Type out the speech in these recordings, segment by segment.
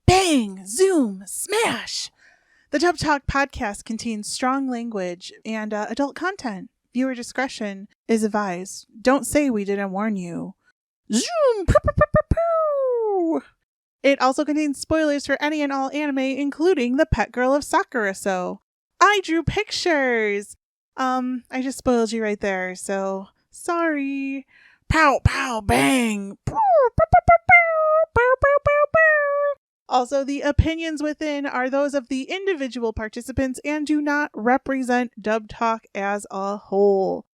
bang, zoom, smash! The Dub Talk podcast contains strong language and adult content. Viewer discretion is advised. Don't say we didn't warn you. Zoom! Pew, pew, pew, pew, pew. It also contains spoilers for any and all anime, including the Pet Girl of Sakurasou. I drew pictures! I just spoiled you right there, so sorry. Pow, pow, bang! Pew, pew, pew, pew, pew, pew, pew, pew, pew. Also, the opinions within are those of the individual participants and do not represent Dub Talk as a whole.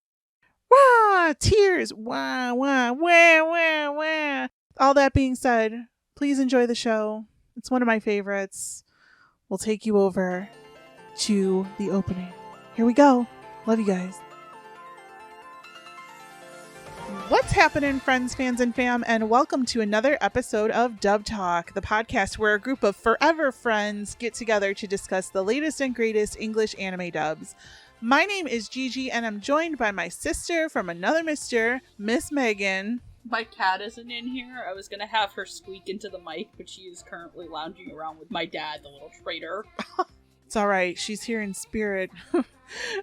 Wah! Tears! Wah, wah, wah, wah, wah. All that being said, please enjoy the show. It's one of my favorites. We'll take you over to the opening. Here we go. Love you guys. What's happening, friends, fans, and fam, and welcome to another episode of Dub Talk, the podcast where a group of forever friends get together to discuss the latest and greatest English anime dubs. My name is Gigi, and I'm joined by my sister from another mister, Miss Megan. My cat isn't in here. I was gonna have her squeak into the mic, but she is currently lounging around with my dad, the little traitor. It's all right. She's here in spirit.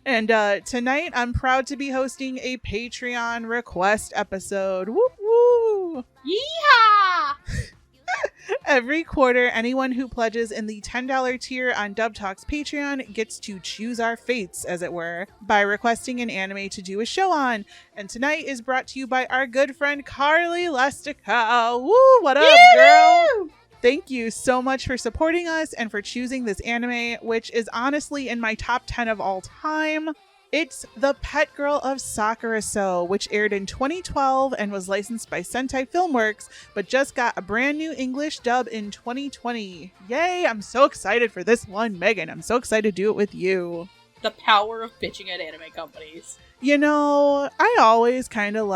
And tonight, I'm proud to be hosting a Patreon request episode. Woo woo! Yeehaw! Every quarter, anyone who pledges in the $10 tier on Dub Talk's Patreon gets to choose our fates, as it were, by requesting an anime to do a show on. And tonight is brought to you by our good friend Carlie Lestikow. Woo! What up, girl? Thank you so much for supporting us and for choosing this anime, which is honestly in my top 10 of all time. It's The Pet Girl of Sakurasou, which aired in 2012 and was licensed by Sentai Filmworks, but just got a brand new English dub in 2020. Yay! I'm so excited for this one, Megan. I'm so excited to do it with you. The power of bitching at anime companies. You know, I always kind of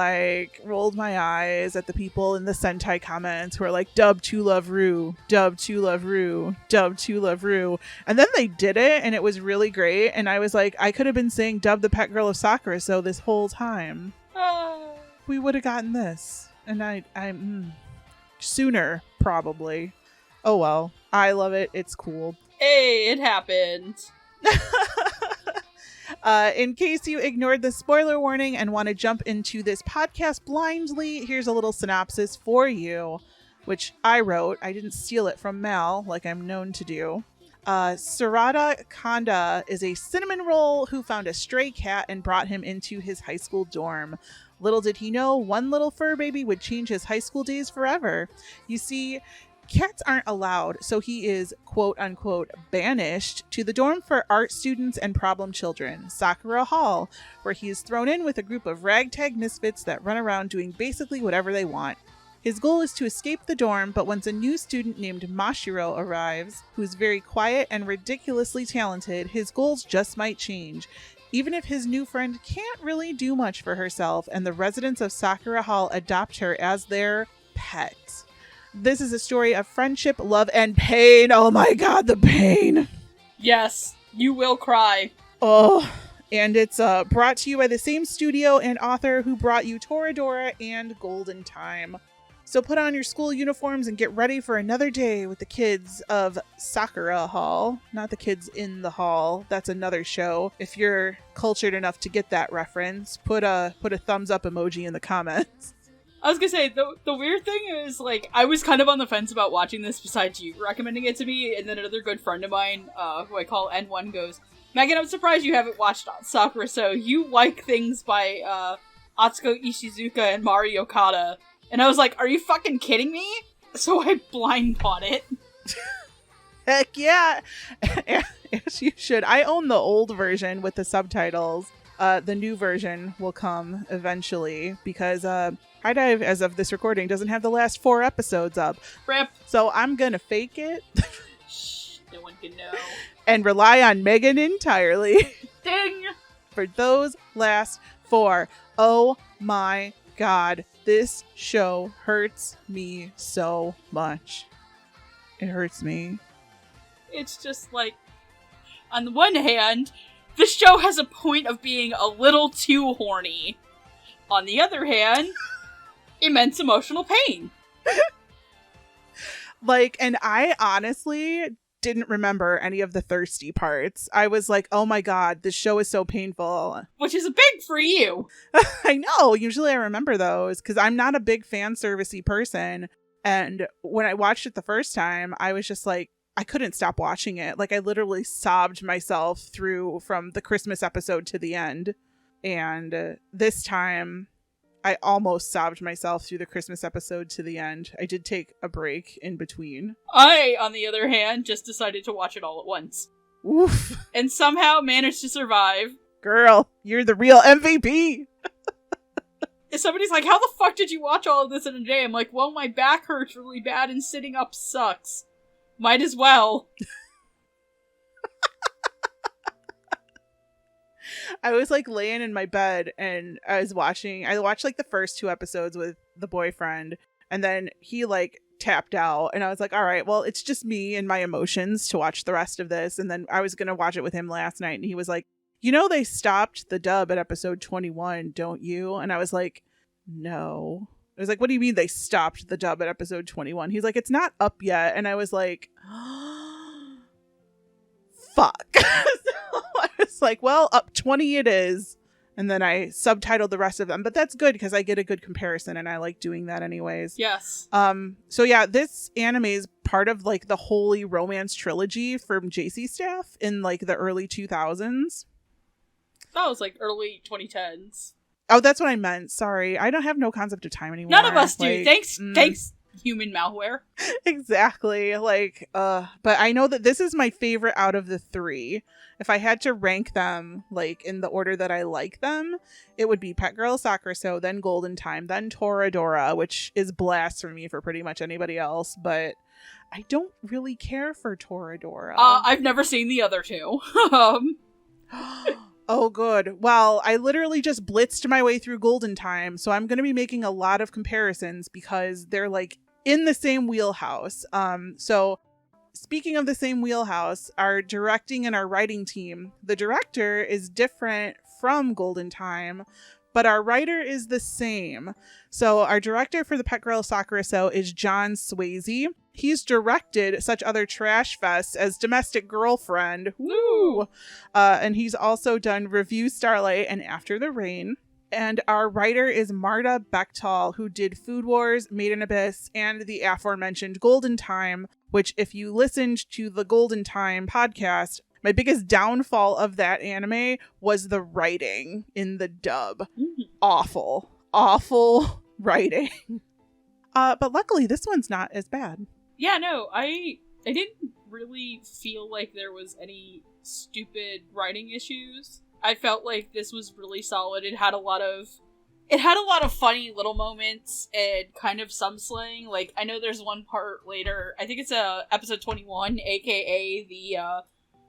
rolled my eyes at the people in the Sentai comments who are like, dub to love Ru, dub to love Ru, dub to love Ru. And then they did it and it was really great. And I was like, I could have been saying dub the Pet Girl of Sakurasou this whole time. We would have gotten this. And I'm sooner, probably. Oh well, I love it. It's cool. Hey, it happened. In case you ignored the spoiler warning and want to jump into this podcast blindly, here's a little synopsis for you, which I wrote. I didn't steal it from Mal like I'm known to do. Sarada Konda is a cinnamon roll who found a stray cat and brought him into his high school dorm. Little did he know, one little fur baby would change his high school days forever. You see, cats aren't allowed, so he is, quote-unquote, banished to the dorm for art students and problem children, Sakura Hall, where he is thrown in with a group of ragtag misfits that run around doing basically whatever they want. His goal is to escape the dorm, but once a new student named Mashiro arrives, who's very quiet and ridiculously talented, his goals just might change, even if his new friend can't really do much for herself, and the residents of Sakura Hall adopt her as their pet. This is a story of friendship, love, and pain. Oh my god, the pain. Yes, you will cry. Oh, and it's brought to you by the same studio and author who brought you Toradora and Golden Time. So put on your school uniforms and get ready for another day with the kids of Sakura Hall. Not the kids in the hall. That's another show. If you're cultured enough to get that reference, put a thumbs up emoji in the comments. I was gonna say, the weird thing is, I was kind of on the fence about watching this besides you recommending it to me, and then another good friend of mine, who I call N1, goes, Megan, I'm surprised you haven't watched Sakurasou. You like things by, Atsuko Ishizuka and Mari Okada. And I was like, are you fucking kidding me? So I blind bought it. Heck yeah! As you should. I own the old version with the subtitles. The new version will come eventually, because, High Dive, as of this recording, doesn't have the last 4 episodes up. Rip. So I'm gonna fake it. Shh, no one can know. And rely on Megan entirely. Ding! For those last 4. Oh my god. This show hurts me so much. It hurts me. It's just on the one hand, the show has a point of being a little too horny. On the other hand, immense emotional pain. Like, and I honestly didn't remember any of the thirsty parts. I was like, oh my god, this show is so painful. Which is a big for you. I know. Usually I remember those because I'm not a big fan servicey person. And when I watched it the first time, I was just like, I couldn't stop watching it. Like, I literally sobbed myself through from the Christmas episode to the end. And this time, I almost sobbed myself through the Christmas episode to the end. I did take a break in between. I, on the other hand, just decided to watch it all at once. Oof. And somehow managed to survive. Girl, you're the real MVP. If somebody's like, how the fuck did you watch all of this in a day? I'm like, well, my back hurts really bad and sitting up sucks. Might as well. I was like laying in my bed and I watched like the first 2 episodes with the boyfriend, and then he like tapped out and I was like, all right, well, it's just me and my emotions to watch the rest of this. And then I was going to watch it with him last night and he was like, you know, they stopped the dub at episode 21, don't you? And I was like, no. I was like, what do you mean they stopped the dub at episode 21? He's like, it's not up yet. And I was like, fuck. So I was like, well, up 20 it is. And then I subtitled the rest of them. But that's good because I get a good comparison and I like doing that anyways. Yes. So yeah, this anime is part of like the Holy Romance trilogy from JC Staff in like the early 2000s. That was like early 2010s. Oh, that's what I meant. Sorry. I don't have no concept of time anymore. None of us do. Like, Thanks, human malware. Exactly. Like, but I know that this is my favorite out of the 3. If I had to rank them, like, in the order that I like them, it would be Pet Girl of Sakurasou, then Golden Time, then Toradora, which is blasphemy for pretty much anybody else, but I don't really care for Toradora. I've never seen the other 2. Oh, good. Well, I literally just blitzed my way through Golden Time, so I'm going to be making a lot of comparisons because they're like in the same wheelhouse. So speaking of the same wheelhouse, our directing and our writing team, the director is different from Golden Time, but our writer is the same. So our director for the Pet Girl of Sakurasou is John Swayze. He's directed such other trash fests as Domestic Girlfriend. Woo! And he's also done Review Starlight and After the Rain. And our writer is Marta Bechtal, who did Food Wars, Made in Abyss, and the aforementioned Golden Time, which if you listened to the Golden Time podcast, my biggest downfall of that anime was the writing in the dub. Awful writing. But luckily this one's not as bad. Yeah, no, I didn't really feel like there was any stupid writing issues. I felt like this was really solid. It had a lot of funny little moments and kind of some slang. Like, I know there's one part later, I think it's episode 21, aka the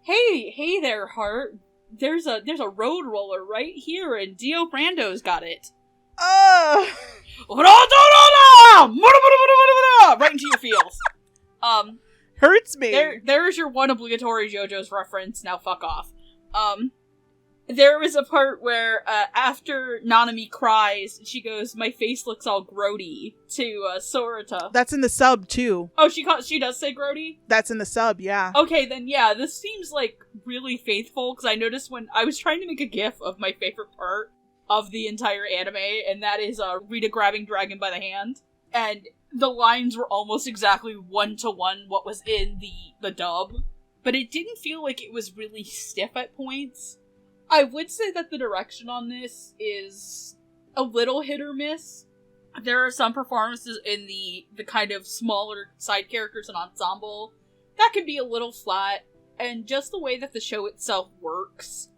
hey there, Heart. There's a road roller right here and Dio Brando's got it. Right into your feels. Hurts me. There's your one obligatory JoJo's reference. Now fuck off. There was a part where after Nanami cries, she goes, "My face looks all grody" to Sorata. That's in the sub too. Oh, she does say grody? That's in the sub, yeah. Okay, then yeah, this seems like really faithful because I noticed when I was trying to make a gif of my favorite part of the entire anime, and that is Rita grabbing Dragon by the hand, and the lines were almost exactly 1-to-1 what was in the dub, but it didn't feel like it was really stiff at points. I would say that the direction on this is a little hit or miss. There are some performances in the kind of smaller side characters and ensemble that can be a little flat, and just the way that the show itself works,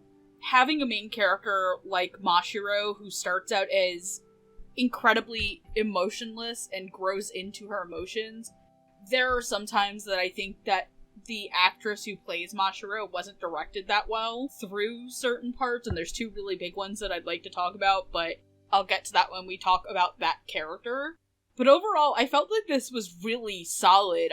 having a main character like Mashiro who starts out as incredibly emotionless and grows into her emotions, there are some times that I think that the actress who plays Mashiro wasn't directed that well through certain parts, and there's 2 really big ones that I'd like to talk about, but I'll get to that when we talk about that character. But overall, I felt like this was really solid.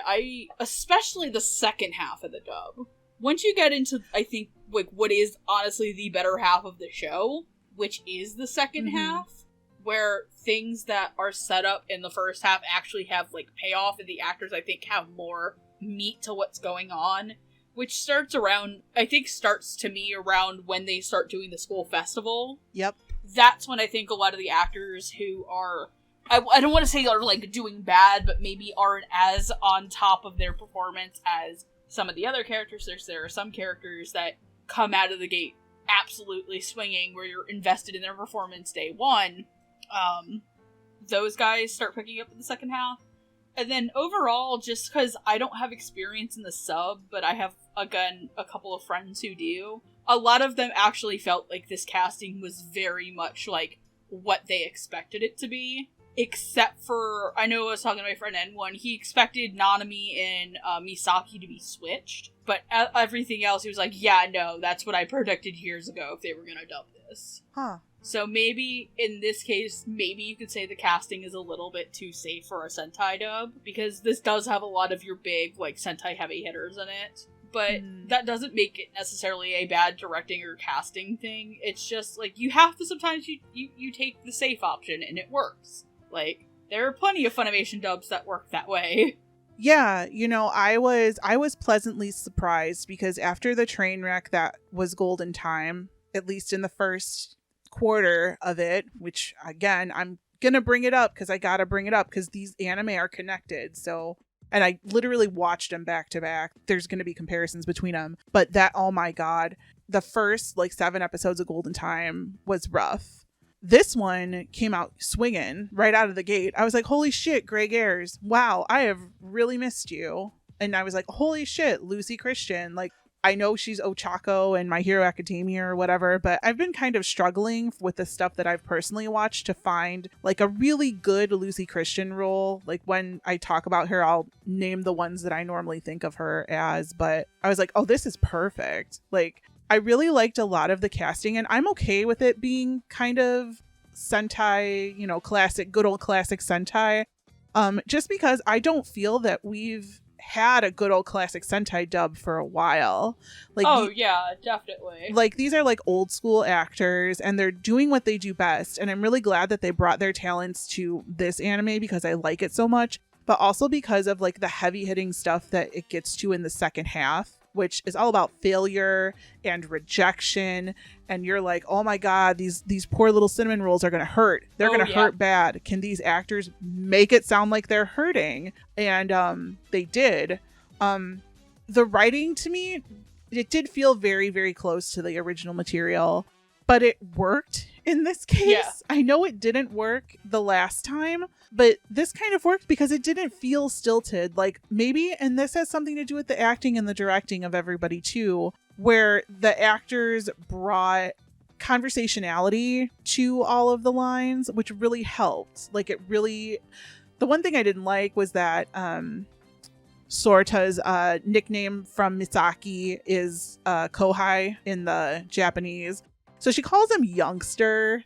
Especially the second half of the dub. Once you get into, I think, like what is honestly the better half of the show, which is the second half, where things that are set up in the first half actually have, like, payoff, and the actors, I think, have more meat to what's going on, which starts to me around when they start doing the school festival. Yep. That's when I think a lot of the actors who are, I don't want to say are, like, doing bad, but maybe aren't as on top of their performance as some of the other characters. There are some characters that come out of the gate absolutely swinging, where you're invested in their performance day one. Those guys start picking up in the second half. And then overall, just because I don't have experience in the sub, but I have, again, a couple of friends who do, a lot of them actually felt like this casting was very much like what they expected it to be. Except for, I know I was talking to my friend N1, he expected Nanami and Misaki to be switched, but everything else he was like, yeah, no, that's what I predicted years ago if they were gonna dub this. Huh. So maybe, in this case, maybe you could say the casting is a little bit too safe for a Sentai dub, because this does have a lot of your big, like, Sentai heavy hitters in it. But that doesn't make it necessarily a bad directing or casting thing. It's just, like, you have to sometimes you take the safe option, and it works. Like, there are plenty of Funimation dubs that work that way. Yeah, you know, I was pleasantly surprised, because after the train wreck that was Golden Time, at least in the first quarter of it, which, again, I'm gonna bring it up because I gotta bring it up because these anime are connected. So, and I literally watched them back to back. There's gonna be comparisons between them, but that, oh my god, the first, like, 7 episodes of Golden Time was rough. This one came out swinging right out of the gate. I was like, holy shit, Greg Ayres. Wow, I have really missed you. And I was like, holy shit, Lucy Christian. Like, I know she's Ochako and My Hero Academia or whatever, but I've been kind of struggling with the stuff that I've personally watched to find, like, a really good Lucy Christian role. Like, when I talk about her, I'll name the ones that I normally think of her as, but I was like, oh, this is perfect. Like, I really liked a lot of the casting, and I'm okay with it being kind of Sentai, you know, classic, good old classic Sentai. Just because I don't feel that we've had a good old classic Sentai dub for a while. Like, yeah, definitely. Like, these are like old school actors, and they're doing what they do best. And I'm really glad that they brought their talents to this anime because I like it so much, but also because of, like, the heavy hitting stuff that it gets to in the second half, which is all about failure and rejection. And you're like, oh my god, these poor little cinnamon rolls are gonna hurt. They're gonna hurt bad. Can these actors make it sound like they're hurting? And they did. The writing, to me, it did feel very, very close to the original material, but it worked in this case. Yeah. I know it didn't work the last time, but this kind of worked because it didn't feel stilted. Like, maybe, and this has something to do with the acting and the directing of everybody too, where the actors brought conversationality to all of the lines, which really helped. Like, it really, the one thing I didn't like was that Sorta's nickname from Misaki is Kohai in the Japanese. So she calls him youngster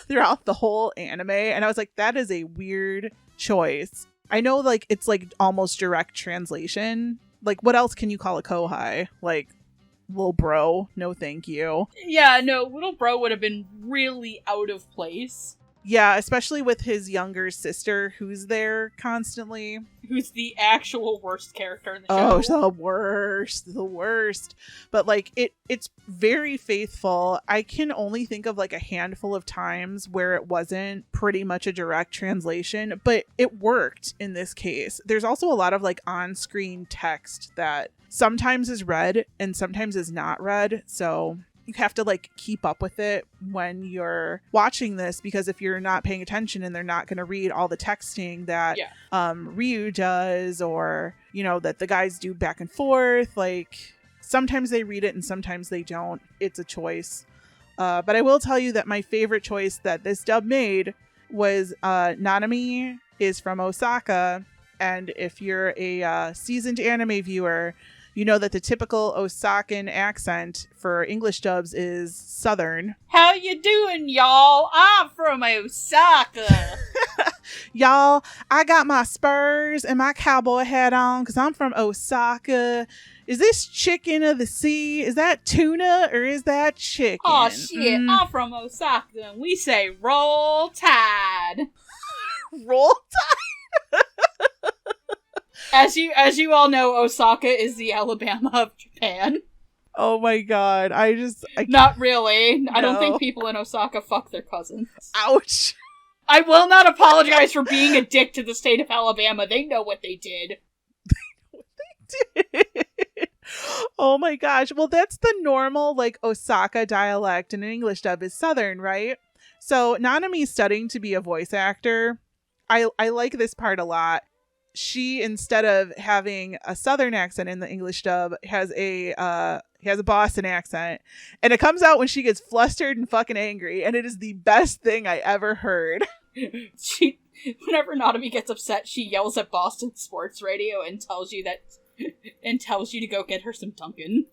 throughout the whole anime. And I was like, that is a weird choice. I know, like, it's like almost direct translation. Like, what else can you call a Kohai? Like, little bro? No, thank you. Yeah, no, little bro would have been really out of place. Yeah, especially with his younger sister who's there constantly. Who's the actual worst character in the show. Oh, the worst. But, like, it's very faithful. I can only think of, like, a handful of times where it wasn't pretty much a direct translation, but it worked in this case. There's also a lot of, like, on-screen text that sometimes is read and sometimes is not read, so you have to, like, keep up with it when you're watching this, because if you're not paying attention and they're not going to read all the texting that Ryu does, or, you know, that the guys do back and forth, like, sometimes they read it and sometimes they don't. It's a choice. But I will tell you that my favorite choice that this dub made was Nanami is from Osaka, and if you're a seasoned anime viewer, you know that the typical Osakan accent for English dubs is Southern. How you doing, y'all? I'm from Osaka. Y'all, I got my spurs and my cowboy hat on because I'm from Osaka. Is this chicken of the sea? Is that tuna or is that chicken? Oh shit, I'm from Osaka and we say roll tide. Roll tide? As you all know, Osaka is the Alabama of Japan. Oh my god, I Not really. No. I don't think people in Osaka fuck their cousins. Ouch. I will not apologize for being a dick to the state of Alabama. They know what they did. Oh my gosh. Well, that's the normal, like, Osaka dialect, and an English dub is Southern, right? So Nanami's studying to be a voice actor. I like this part a lot. She, instead of having a Southern accent in the English dub, has a Boston accent, and it comes out when she gets flustered and fucking angry, and it is the best thing I ever heard. Whenever Nanami gets upset, she yells at Boston sports radio and tells you to go get her some Dunkin'.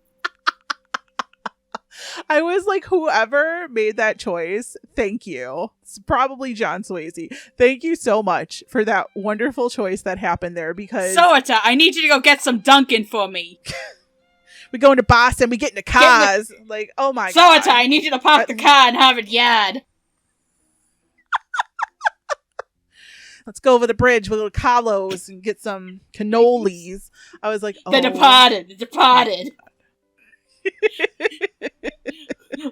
I was like, whoever made that choice, thank you. It's probably John Swayze. Thank you so much for that wonderful choice that happened there, because Soata, I need you to go get some Dunkin' for me. we go into Boston, we get into cars. Like, oh my god. Soata, I need you to park the car and have it yard. Let's go over the bridge with little Carlos and get some cannolis. I was like, oh. The Departed.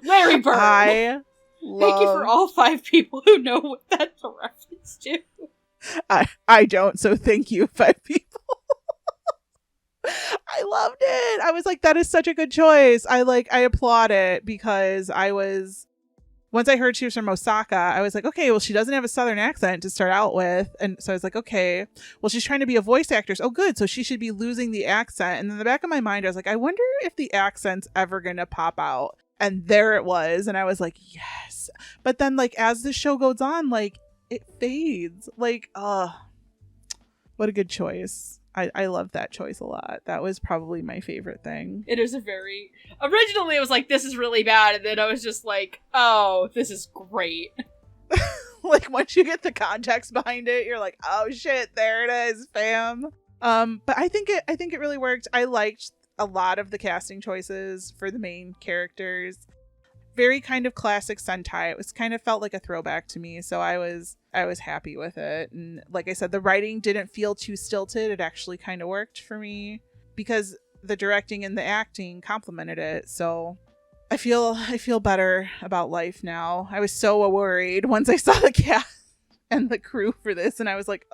Larry Bird. Thank you for all 5 people who know what that's a reference to. I don't, so thank you, 5 people. I loved it. I was like, that is such a good choice. I applaud it, because once I heard she was from Osaka, I was like, okay, well, she doesn't have a Southern accent to start out with. And so I was like, okay, well, she's trying to be a voice actress. Oh, good. So she should be losing the accent. And in the back of my mind, I was like, I wonder if the accent's ever going to pop out. And there it was. And I was like, yes. But then, like, as the show goes on, like, it fades. Like, what a good choice. I love that choice a lot. That was probably my favorite thing. It is originally it was like, this is really bad, and then I was just like, oh, this is great. Like, once you get the context behind it, you're like, oh shit, there it is, fam. But I think it really worked. I liked a lot of the casting choices for the main characters. Very kind of classic Sentai. It was kind of felt like a throwback to me, so I was happy with it. And like I said, the writing didn't feel too stilted. It actually kind of worked for me, because the directing and the acting complemented it. So I feel better about life now. I was so worried once I saw the cast and the crew for this, and I was like,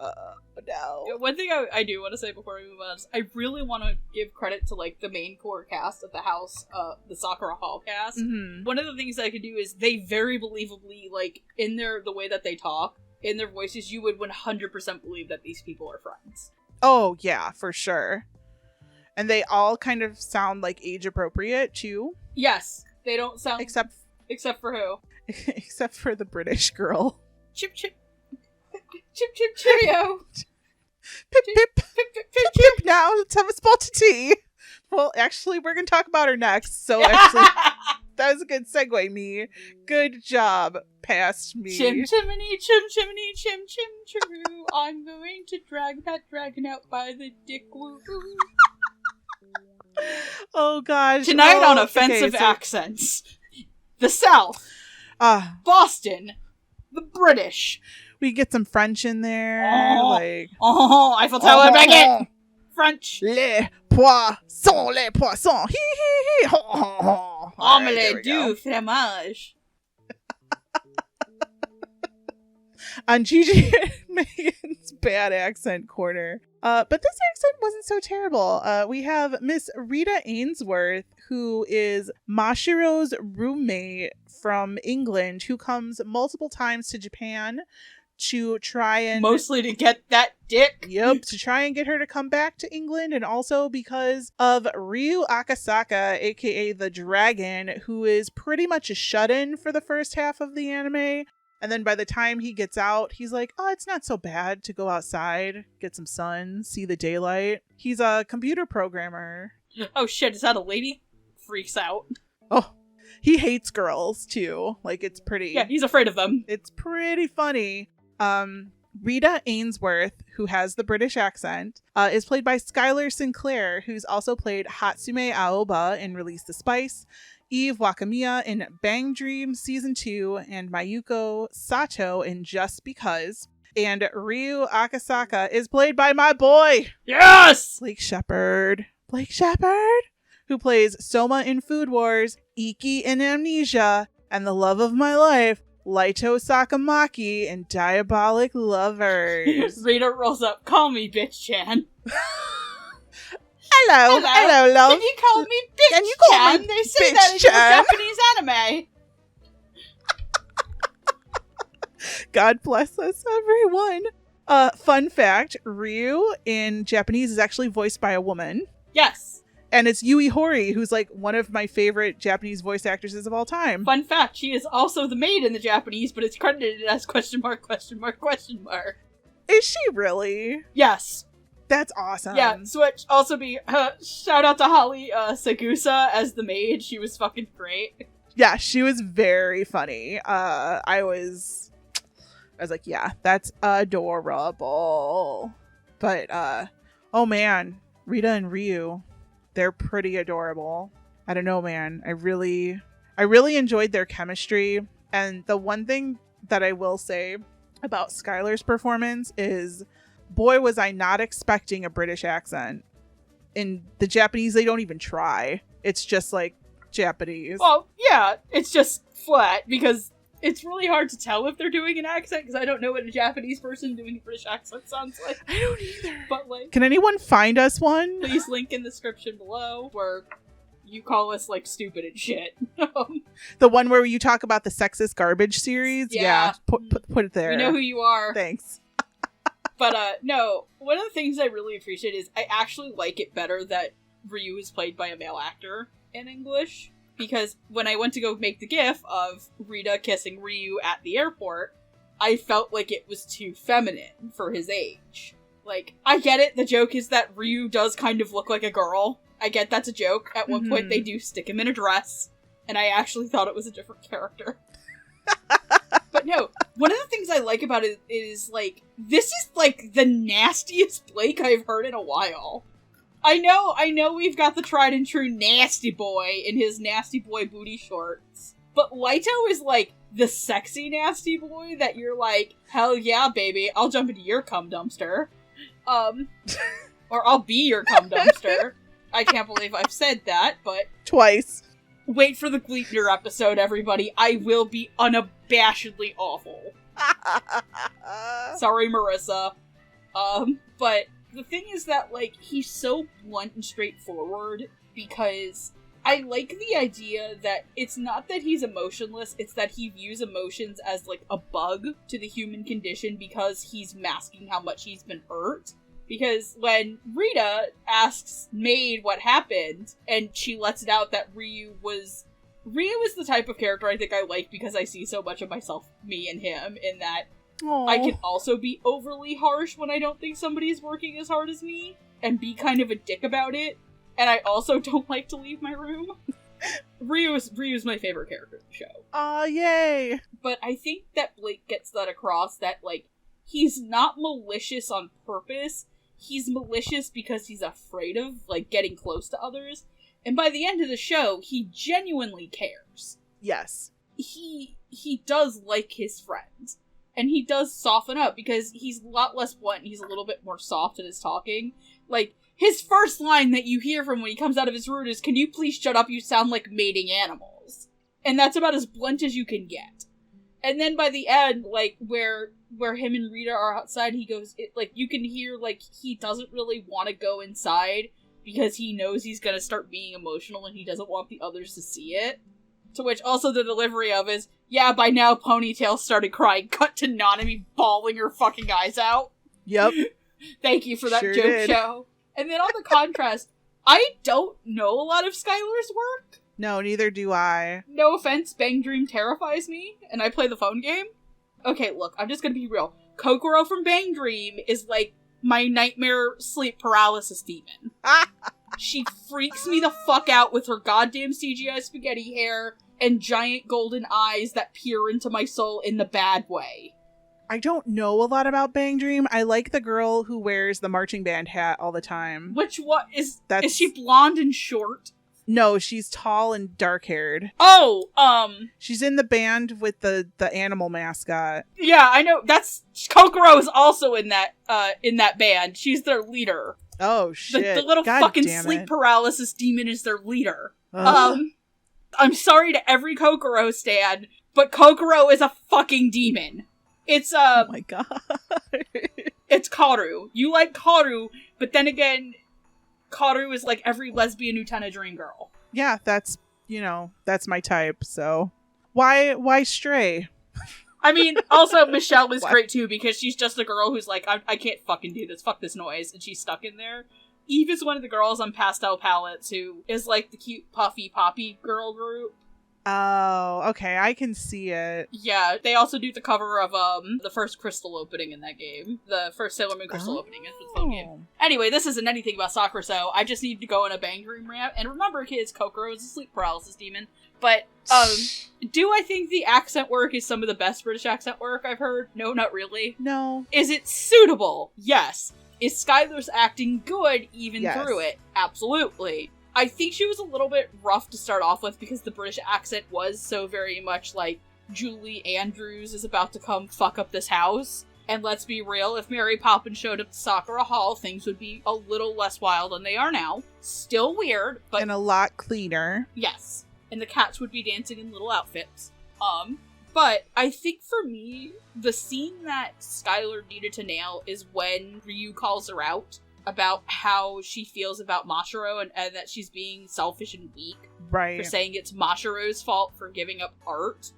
no. One thing I do want to say before we move on is I really want to give credit to, like, the main core cast of the house, the Sakura Hall cast. Mm-hmm. One of the things that I could do is they very believably, like, in the way that they talk, in their voices, you would 100% believe that these people are friends. Oh, yeah, for sure. And they all kind of sound, like, age appropriate, too. Yes, they don't sound... Except for who? Except for the British girl. Chip chip. Chip chip cheerio. Pip pip. Pip pip now. Let's have a spot of tea. Well, actually, we're going to talk about her next. So, actually, that was a good segue, me. Good job, past me. Chim chimney, chim chimney, chim chim chiroo. I'm going to drag that dragon out by the dick woo. Oh, gosh. Tonight on Offensive Accents. The South. Boston. The British. We get some French in there. Eiffel Tower baguette. French. Les poissons. Hee hee hee. Ho ho ho. Omelette du fromage. On Gigi and Megan's bad accent corner. But this accent wasn't so terrible. We have Miss Rita Ainsworth, who is Mashiro's roommate from England, who comes multiple times to Japan to try and... Mostly to get that dick. Yep, to try and get her to come back to England, and also because of Ryu Akasaka, aka the Dragon, who is pretty much a shut-in for the first half of the anime. And then by the time he gets out, he's like, oh, it's not so bad to go outside, get some sun, see the daylight. He's a computer programmer. Oh shit, is that a lady? Freaks out. Oh, he hates girls too. Like, it's pretty... Yeah, he's afraid of them. It's pretty funny. Rita Ainsworth, who has the British accent, is played by Skylar Sinclair, who's also played Hatsume Aoba in Release the Spice, Eve Wakamiya in Bang Dream Season 2, and Mayuko Sato in Just Because. And Ryu Akasaka is played by my boy! Yes! Blake Shepherd, who plays Soma in Food Wars, Iki in Amnesia, and the love of my life, Laito Sakamaki in Diabolic Lovers. Rita rolls up. Call me bitch-chan. Hello, love. Can you call me bitch-chan? Can you call me They say bitch that in chan? Japanese anime. God bless us, everyone. Fun fact, Ryu in Japanese is actually voiced by a woman. Yes. And it's Yui Horii, who's like one of my favorite Japanese voice actresses of all time. Fun fact, she is also the maid in the Japanese, but it's credited as ? Is she really? Yes. That's awesome. Yeah, Switch. Also be, shout out to Holly Sagusa as the maid. She was fucking great. Yeah, she was very funny. I was like, yeah, that's adorable. But, oh man, Rita and Ryu, they're pretty adorable. I don't know, man. I really enjoyed their chemistry. And the one thing that I will say about Skylar's performance is, boy, was I not expecting a British accent. In the Japanese, they don't even try. It's just like Japanese. Well, yeah, it's just flat because it's really hard to tell if they're doing an accent because I don't know what a Japanese person doing a British accent sounds like. I don't either. But like, can anyone find us one? Please link in the description below where you call us like stupid and shit. The one where you talk about the sexist garbage series? Yeah. Put it there. We know who you are. Thanks. But no, one of the things I really appreciate is I actually like it better that Ryu is played by a male actor in English. Because when I went to go make the gif of Rita kissing Ryu at the airport, I felt like it was too feminine for his age. Like, I get it, the joke is that Ryu does kind of look like a girl. I get that's a joke. At one point they do stick him in a dress, and I actually thought it was a different character. But no, one of the things I like about it is, like, this is, like, the nastiest Blake I've heard in a while. I know we've got the tried and true nasty boy in his nasty boy booty shorts. But Laito is like the sexy nasty boy that you're like, hell yeah, baby, I'll jump into your cum dumpster. Or I'll be your cum dumpster. I can't believe I've said that, but... Twice. Wait for the Gleipnir episode, everybody. I will be unabashedly awful. Sorry, Marissa. But... the thing is that, like, he's so blunt and straightforward because I like the idea that it's not that he's emotionless, it's that he views emotions as, like, a bug to the human condition because he's masking how much he's been hurt. Because when Rita asks Maid what happened, and she lets it out that Ryu is the type of character I think I like because I see so much of myself, me and him, in that Aww. I can also be overly harsh when I don't think somebody's working as hard as me, and be kind of a dick about it, and I also don't like to leave my room. Ryu's my favorite character in the show. Aw, yay! But I think that Blake gets that across, that, like, he's not malicious on purpose, he's malicious because he's afraid of, like, getting close to others, and by the end of the show, he genuinely cares. Yes. He does like his friends. And he does soften up, because he's a lot less blunt, and he's a little bit more soft in his talking. Like, his first line that you hear from when he comes out of his room is, "Can you please shut up, you sound like mating animals." And that's about as blunt as you can get. And then by the end, like, where him and Rita are outside, he goes, like, you can hear, like, he doesn't really want to go inside, because he knows he's gonna start being emotional, and he doesn't want the others to see it. To which also the delivery of is, yeah, by now Ponytail started crying. Cut to Nanami bawling her fucking eyes out. Yep. Thank you for that Sure joke did. show. And then on the contrast, I don't know a lot of Skylar's work. No, neither do I. No offense, Bang Dream terrifies me, and I play the phone game. Okay, look, I'm just gonna be real. Kokoro from Bang Dream is like my nightmare sleep paralysis demon. She freaks me the fuck out with her goddamn CGI spaghetti hair and giant golden eyes that peer into my soul in the bad way. I don't know a lot about Bang Dream. I like the girl who wears the marching band hat all the time. Which what is she blonde and short? No, she's tall and dark-haired. Oh, she's in the band with the animal mascot. Yeah, I know. That's Kokoro is also in that band. She's their leader. Oh shit. The little God fucking damn sleep it. paralysis demon is their leader. Ugh. I'm sorry to every Kokoro stan, but Kokoro is a fucking demon. It's oh my god. It's Kaoru. You like Kaoru, but then again, Kaoru is like every lesbian Utena dream girl. Yeah, that's my type, so why stray? I mean, also Michelle is great too, because she's just a girl who's like, I can't fucking do this, fuck this noise, and she's stuck in there. Eve is one of the girls on Pastel Palettes who is like the cute puffy poppy girl group. Oh, okay, I can see it. Yeah, they also do the cover of the first crystal opening in that game. The first Sailor Moon crystal opening is the phone game. Anyway, this isn't anything about Sakurasou. I just need to go on a Bang Dream rant. And remember, kids, Kokoro is a sleep paralysis demon. But, do I think the accent work is some of the best British accent work I've heard? No, not really. No. Is it suitable? Yes. Is Skylar's acting good even Yes. through it? Absolutely. I think she was a little bit rough to start off with because the British accent was so very much like Julie Andrews is about to come fuck up this house. And let's be real, if Mary Poppins showed up to Sakura Hall, things would be a little less wild than they are now. Still weird, but... And a lot cleaner. Yes. And the cats would be dancing in little outfits. But I think for me, the scene that Skylar needed to nail is when Ryu calls her out about how she feels about Mashiro and that she's being selfish and weak. Right. For saying it's Mashiro's fault for giving up art.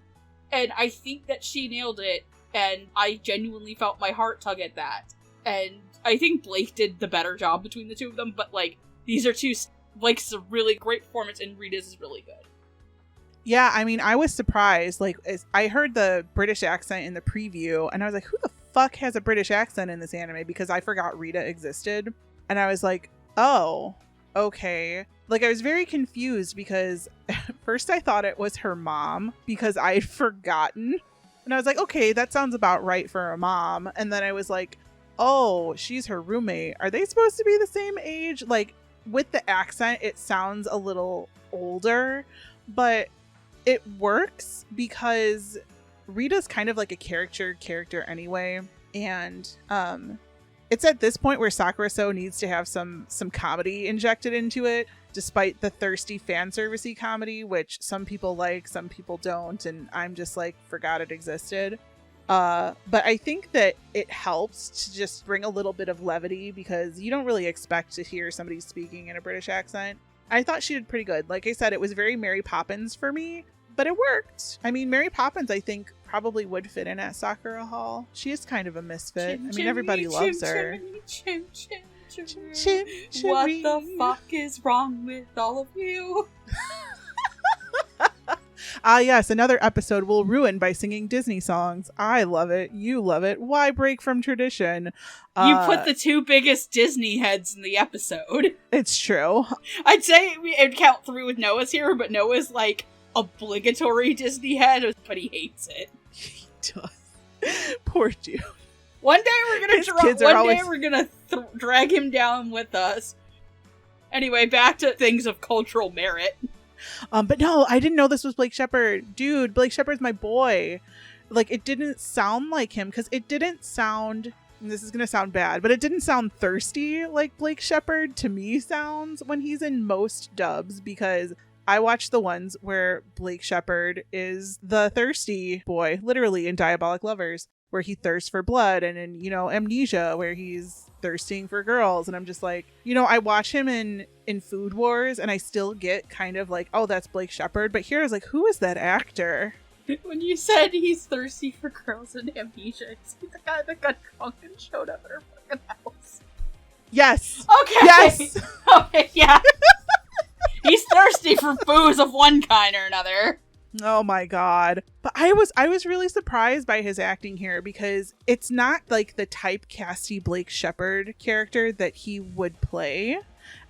And I think that she nailed it, and I genuinely felt my heart tug at that. And I think Blake did the better job between the two of them, but, like, these are two... Blake's a really great performance, and Rita's is really good. Yeah, I mean, I was surprised. Like, I heard the British accent in the preview, and I was like, who the fuck has a British accent in this anime? Because I forgot Rita existed. And I was like, oh, okay. Like, I was very confused because at first I thought it was her mom because I had forgotten. And I was like, okay, that sounds about right for a mom. And then I was like, oh, she's her roommate. Are they supposed to be the same age? Like, with the accent, it sounds a little older, but it works because Rita's kind of like a character anyway. And it's at this point where Sakurasou needs to have some comedy injected into it, despite the thirsty fan servicey comedy, which some people like, some people don't, and I'm just like, forgot it existed. But I think that it helps to just bring a little bit of levity because you don't really expect to hear somebody speaking in a British accent. I thought she did pretty good. Like I said, it was very Mary Poppins for me, but it worked. I mean, Mary Poppins, I think, probably would fit in at Sakura Hall. She is kind of a misfit. I mean, everybody loves her. What the fuck is wrong with all of you? Ah, yes, another episode we'll ruin by singing Disney songs. I love it. You love it. Why break from tradition? You put the two biggest Disney heads in the episode. It's true. I'd say it'd count through with Noah's here, but Noah's like obligatory Disney head, but he hates it. He does. Poor dude. One day we're gonna drag him down with us. Anyway, back to things of cultural merit. But no, I didn't know this was Blake Shepherd. Dude, Blake Shepherd's my boy. Like, it didn't sound like him because it didn't sound, and this is gonna sound bad, but it didn't sound thirsty like Blake Shepherd to me sounds when he's in most dubs, because I watched the ones where Blake Shepherd is the thirsty boy, literally in Diabolic Lovers, where he thirsts for blood, and in, Amnesia, where he's thirsting for girls. And I'm just like, I watch him in Food Wars, and I still get kind of like, oh, that's Blake Shepherd. But here I was like, who is that actor? When you said he's thirsty for girls in Amnesia, is he the guy that got drunk and showed up at her fucking house? Yes. Okay. Yes. Okay, yeah. He's thirsty for booze of one kind or another. Oh my god. But I was really surprised by his acting here, because it's not like the typecasty Blake Shepherd character that he would play.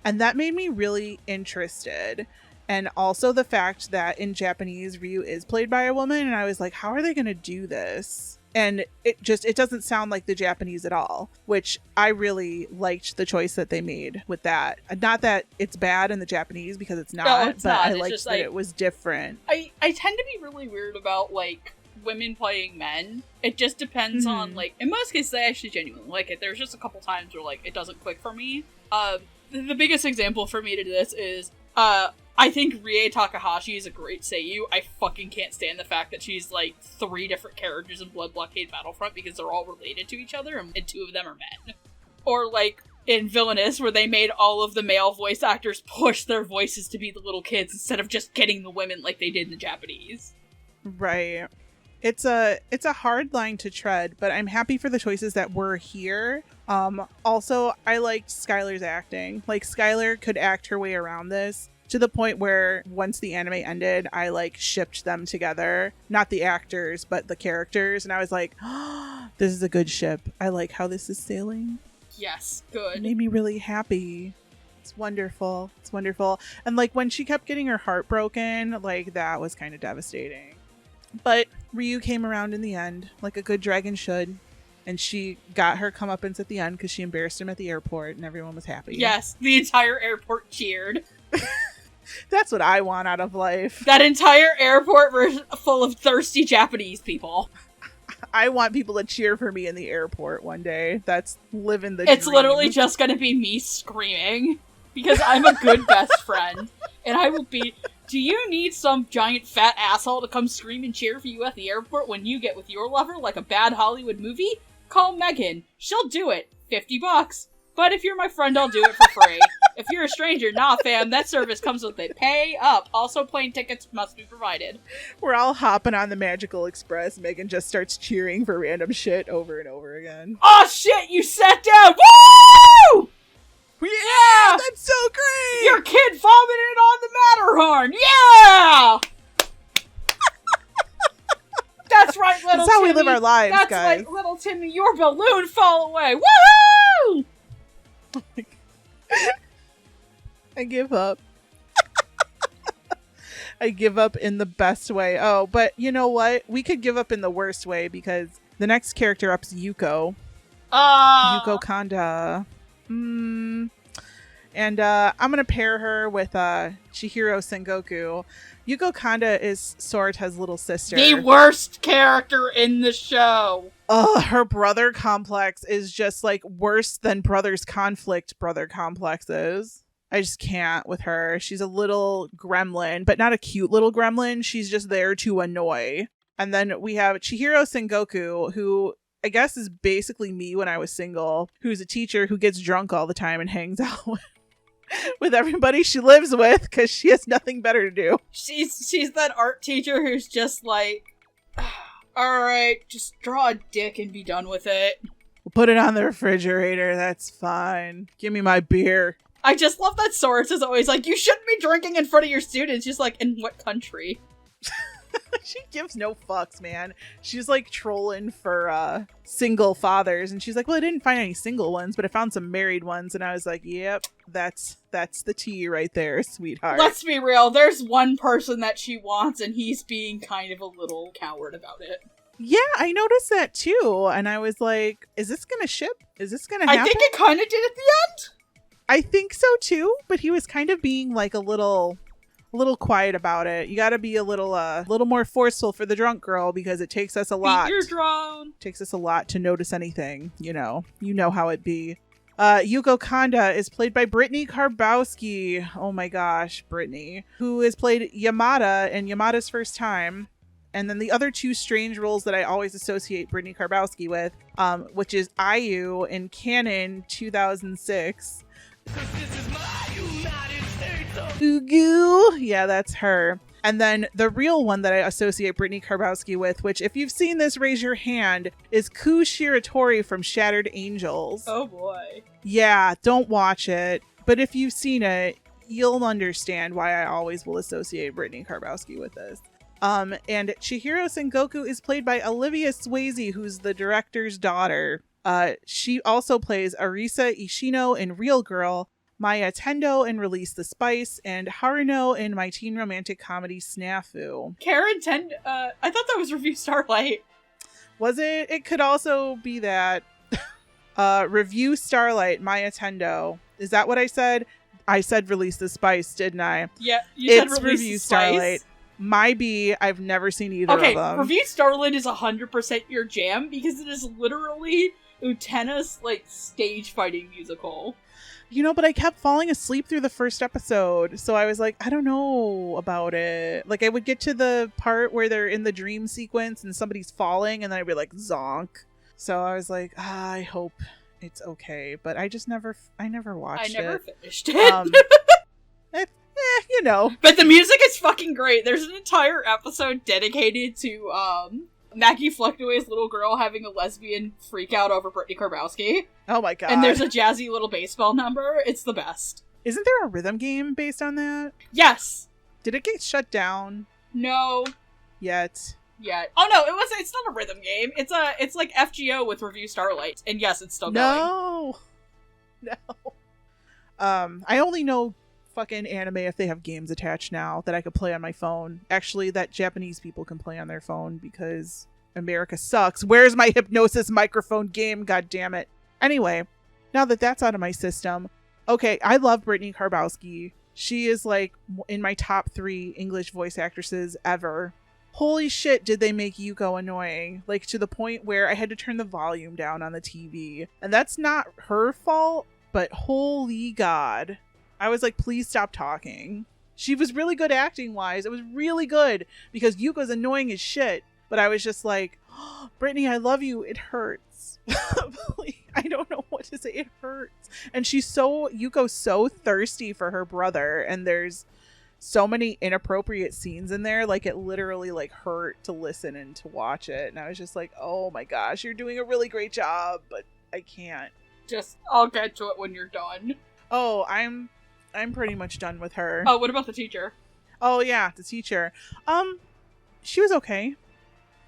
And that made me really interested. And also the fact that in Japanese, Ryu is played by a woman, and I was like, how are they going to do this? And it doesn't sound like the Japanese at all, which I really liked the choice that they made with that. Not that it's bad in the Japanese, because it's not, No, it's but not. I It's liked just, that like, it was different. I tend to be really weird about, like, women playing men. It just depends on, like, in most cases, I actually genuinely like it. There's just a couple times where, like, it doesn't click for me. The biggest example for me to this is, I think Rie Takahashi is a great seiyuu. I fucking can't stand the fact that she's, like, 3 different characters in Blood Blockade Battlefront because they're all related to each other and 2 of them are men. Or, like, in Villainous, where they made all of the male voice actors push their voices to be the little kids instead of just getting the women like they did in the Japanese. Right. It's a hard line to tread, but I'm happy for the choices that were here. Also, I liked Skylar's acting. Like, Skylar could act her way around this, to the point where once the anime ended, I like shipped them together. Not the actors, but the characters. And I was like, oh, this is a good ship. I like how this is sailing. Yes, good. It made me really happy. It's wonderful. It's wonderful. And like when she kept getting her heart broken, like that was kind of devastating. But Ryu came around in the end, like a good dragon should. And she got her comeuppance at the end because she embarrassed him at the airport and everyone was happy. Yes, the entire airport cheered. That's what I want out of life. That entire airport was full of thirsty Japanese people. I want people to cheer for me in the airport one day. That's living the It's dream. literally just gonna be me screaming. Because I'm a good best friend. And I will be... Do you need some giant fat asshole to come scream and cheer for you at the airport when you get with your lover like a bad Hollywood movie? Call Megan. She'll do it. $50. But if you're my friend, I'll do it for free. If you're a stranger, nah fam, that service comes with it. Pay up. Also, plane tickets must be provided. We're all hopping on the Magical Express. Megan just starts cheering for random shit over and over again. Oh shit, you sat down! Woo! Yeah! That's so great! Your kid vomited on the Matterhorn! Yeah! That's right, little Timmy. That's how we live our lives, That's guys. right, little Timmy. Your balloon fell away. Woohoo! I give up. I give up in the best way. Oh, but you know what? We could give up in the worst way because the next character up is Yuko. Yuko Konda. And I'm gonna pair her with Chihiro Sengoku. Yuko Konda is Sorata's little sister. The worst character in the show. Ugh, her brother complex is just like worse than brother complexes. I just can't with her. She's a little gremlin, but not a cute little gremlin. She's just there to annoy. And then we have Chihiro Sengoku, who I guess is basically me when I was single, who's a teacher who gets drunk all the time and hangs out with everybody she lives with because she has nothing better to do. She's that art teacher who's just like, alright, just draw a dick and be done with it. We'll put it on the refrigerator, that's fine. Give me my beer. I just love that Soros is always like, you shouldn't be drinking in front of your students. She's like, in what country? She gives no fucks, man. She's like trolling for single fathers, and she's like, well, I didn't find any single ones, but I found some married ones. And I was like, yep, that's the tea right there, sweetheart. Let's be real, there's one person that she wants, and he's being kind of a little coward about it. Yeah, I noticed that too, and I was like, is this gonna ship? Is this gonna happen? I think it kind of did at the end. I think so too, but he was kind of being like a little quiet about it. You gotta be a little more forceful for the drunk girl because it takes us a lot. Beat your drum. Takes us a lot to notice anything, you know how it be. Yuko Konda is played by Brittany Karbowski. Oh my gosh, Brittany, who has played Yamada in Yamada's First Time. And then the other 2 strange roles that I always associate Brittany Karbowski with, which is Ayu in Canon 2006. Ugu. Yeah, that's her. And then the real one that I associate Brittany Karbowski with, which if you've seen this, raise your hand, is Ku Shiratori from Shattered Angels. Oh boy. Yeah, don't watch it. But if you've seen it, you'll understand why I always will associate Brittany Karbowski with this. And Chihiro Sengoku is played by Olivia Swayze, who's the director's daughter. She also plays Arisa Ishino in Real Girl, Maya Tendo in Release the Spice, and Haruno in my teen romantic comedy Snafu. Karen I thought that was Review Starlight. Was it? It could also be that. Review Starlight, my Nintendo. Is that what I said? I said Release the Spice, didn't I? Yeah, you said it's Release Review the Starlight. Spice. My B, I've never seen either of them. Okay, Review Starlight is 100% your jam because it is literally Utena's, like, stage fighting musical. You know, but I kept falling asleep through the first episode, so I was like, I don't know about it. Like, I would get to the part where they're in the dream sequence and somebody's falling, and then I'd be like, zonk. So I was like, I hope it's okay, but I never watched it. I never finished it. You know. But the music is fucking great. There's an entire episode dedicated to Maggie Flecknoy's little girl having a lesbian freak out over Brittany Karbowski. Oh my god. And there's a jazzy little baseball number. It's the best. Isn't there a rhythm game based on that? Yes. Did it get shut down? No. Yet. Oh no, it's not a rhythm game. It's like FGO with Review Starlight. And yes, it's still going. No. I only know fucking anime if they have games attached now that I could play on my phone. Actually, that Japanese people can play on their phone because America sucks. Where's my Hypnosis microphone game? God damn it. Anyway, now that that's out of my system, okay, I love Brittany Karbowski. She is like in my top 3 English voice actresses ever. Holy shit, did they make Yuko annoying? Like, to the point where I had to turn the volume down on the TV. And that's not her fault, but holy god. I was like, please stop talking. She was really good acting-wise. It was really good, because Yuko's annoying as shit. But I was just like, oh, Brittany, I love you. It hurts. I don't know what to say. It hurts. And Yuko's so thirsty for her brother, and there's so many inappropriate scenes in there, like it literally like hurt to listen and to watch it. And I was just like, oh my gosh, you're doing a really great job, but I can't. I'll get to it when you're done. Oh, I'm pretty much done with her. Oh, what about the teacher? Oh yeah, the teacher. She was okay.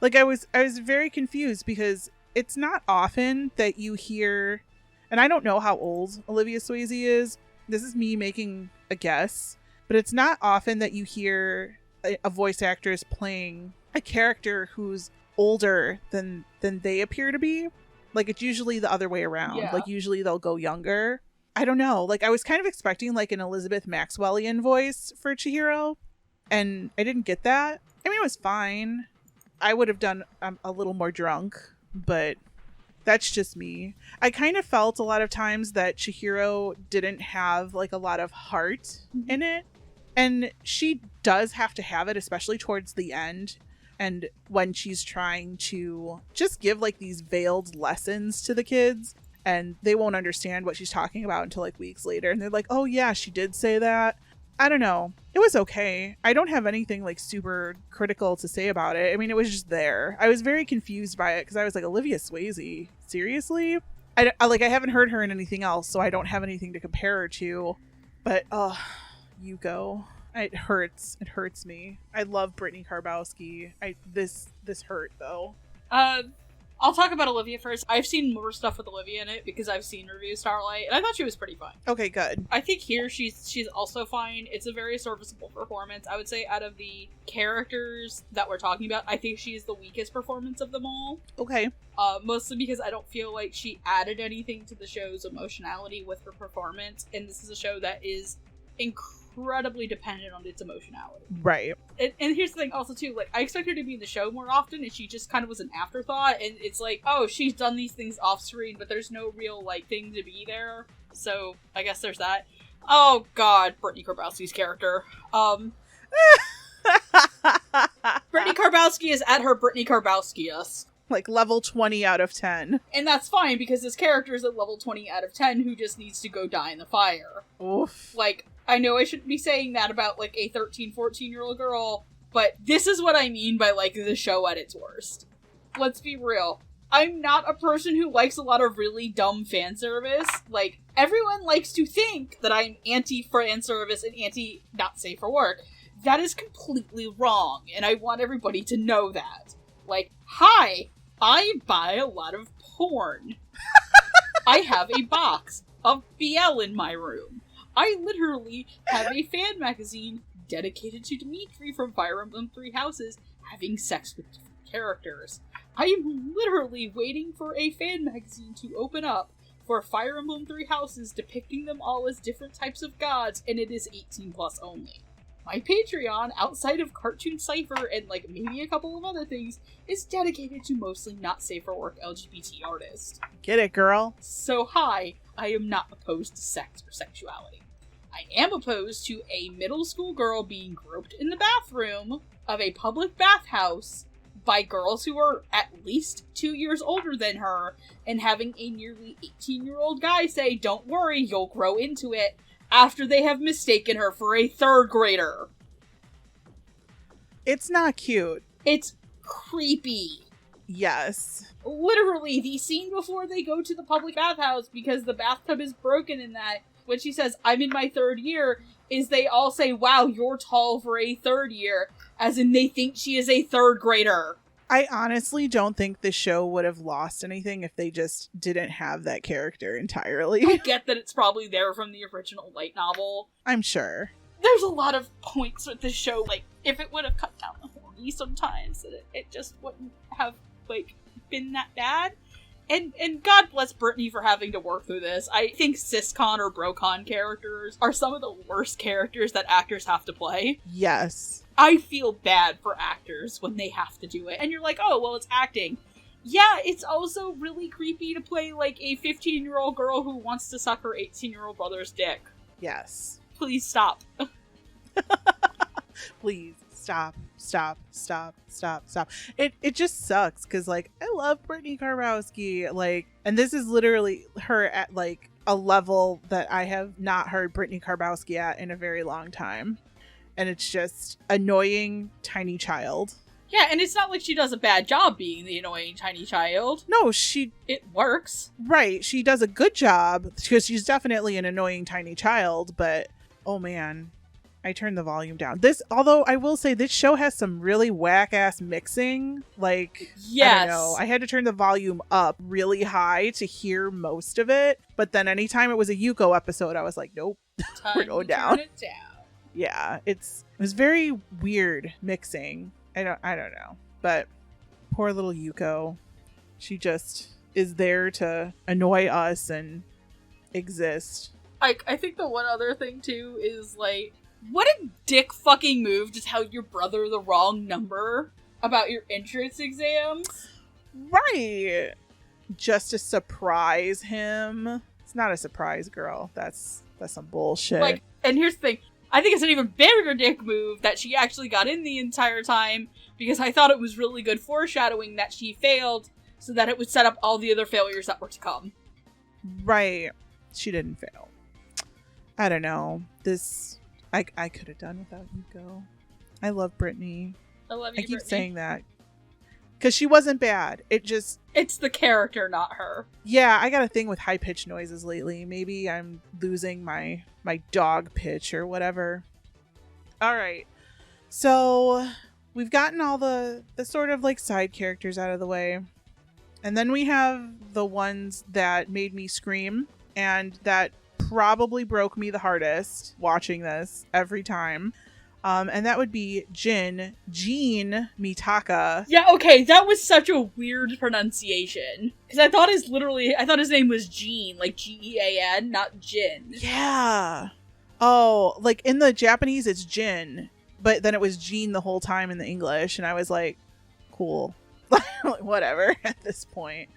Like I was very confused because it's not often that you hear, and I don't know how old Olivia Swayze is. This is me making a guess. But it's not often that you hear a voice actress playing a character who's older than they appear to be. Like, it's usually the other way around. Yeah. Like, usually they'll go younger. I don't know. Like, I was kind of expecting, like, an Elizabeth Maxwellian voice for Chihiro. And I didn't get that. I mean, it was fine. I would have done a little more drunk. But that's just me. I kind of felt a lot of times that Chihiro didn't have, like, a lot of heart in it. And she does have to have it, especially towards the end. And when she's trying to just give like these veiled lessons to the kids, and they won't understand what she's talking about until like weeks later. And they're like, oh yeah, she did say that. I don't know. It was okay. I don't have anything like super critical to say about it. I mean, it was just there. I was very confused by it because I was like, Olivia Swayze? Seriously? I haven't heard her in anything else, so I don't have anything to compare her to. But, Yuko. It hurts. It hurts me. I love Brittany Karbowski. This hurt though. I'll talk about Olivia first. I've seen more stuff with Olivia in it because I've seen Review Starlight, and I thought she was pretty fun. Okay, good. I think here she's also fine. It's a very serviceable performance. I would say out of the characters that we're talking about, I think she's the weakest performance of them all. Okay. Mostly because I don't feel like she added anything to the show's emotionality with her performance, and this is a show that is incredibly dependent on its emotionality. Right. And here's the thing also too, like, I expect her to be in the show more often, and she just kind of was an afterthought, and it's like, oh, she's done these things off screen, but there's no real, like, thing to be there. So, I guess there's that. Oh god, Brittany Karbowski's character. Brittany Karbowski is at her Brittany Karbowski-us. Like level 20 out of 10. And that's fine, because this character is at level 20 out of 10 who just needs to go die in the fire. Oof. Like, I know I shouldn't be saying that about, like, a 13, 14-year-old girl, but this is what I mean by, like, the show at its worst. Let's be real. I'm not a person who likes a lot of really dumb fan service. Like, everyone likes to think that I'm anti-fan service and anti-not safe for work. That is completely wrong, and I want everybody to know that. Like, hi, I buy a lot of porn. I have a box of BL in my room. I literally have a fan magazine dedicated to Dimitri from Fire Emblem Three Houses having sex with different characters. I am literally waiting for a fan magazine to open up for Fire Emblem 3 houses depicting them all as different types of gods, and it is 18 plus only. My Patreon, outside of Cartoon Cypher and like maybe a couple of other things, is dedicated to mostly not safe for work LGBT artists. Get it, girl? So hi, I am not opposed to sex or sexuality. I am opposed to a middle school girl being groped in the bathroom of a public bathhouse by girls who are at least 2 years older than her, and having a nearly 18-year-old guy say, "Don't worry, you'll grow into it," after they have mistaken her for a third grader. It's not cute. It's creepy. Yes. Literally, the scene before they go to the public bathhouse because the bathtub is broken in that, when she says, "I'm in my third year," is they all say, "Wow, you're tall for a third year," as in they think she is a third grader. I honestly don't think the show would have lost anything if they just didn't have that character entirely. I get that it's probably there from the original light novel. I'm sure. There's a lot of points with this show, like, if it would have cut down the horny sometimes, it just wouldn't have, like, been that bad. And God bless Brittany for having to work through this. I think Siscon or Brocon characters are some of the worst characters that actors have to play. Yes. I feel bad for actors when they have to do it. And you're like, oh, well, it's acting. Yeah, it's also really creepy to play, like, a 15-year-old girl who wants to suck her 18-year-old brother's dick. Yes. Please stop. Please. Stop. It just sucks because, like, I love Brittany Karbowski, like, and this is literally her at, like, a level that I have not heard Brittany Karbowski at in a very long time. And it's just annoying tiny child. Yeah, and it's not like she does a bad job being the annoying tiny child. No, It works. Right, she does a good job because she's definitely an annoying tiny child, but, oh man. I turned the volume down. Although I will say this show has some really whack-ass mixing. Like, yes. I don't know. I had to turn the volume up really high to hear most of it. But then anytime it was a Yuko episode, I was like, nope, we're going down. Turn it down. Yeah, it was very weird mixing. I don't know. But poor little Yuko. She just is there to annoy us and exist. I think the one other thing, too, is, like, what a dick fucking move to tell your brother the wrong number about your entrance exams. Right. Just to surprise him. It's not a surprise, girl. That's some bullshit. Like, and here's the thing. I think it's an even bigger dick move that she actually got in the entire time, because I thought it was really good foreshadowing that she failed so that it would set up all the other failures that were to come. Right. She didn't fail. I don't know. I could have done without Yuko. I love Brittany. I love you, I keep Brittany. saying that. Because she wasn't bad. It's the character, not her. Yeah, I got a thing with high-pitched noises lately. Maybe I'm losing my dog pitch or whatever. Alright. So, we've gotten all the sort of, like, side characters out of the way. And then we have the ones that made me scream and that probably broke me the hardest watching this every time. And that would be Gene Mitaka. Yeah, okay, that was such a weird pronunciation. Because I thought his name was Gene, like Gean, not Jin. Yeah. Oh, like in the Japanese it's Jin, but then it was Gene the whole time in the English, and I was like, cool. Whatever at this point.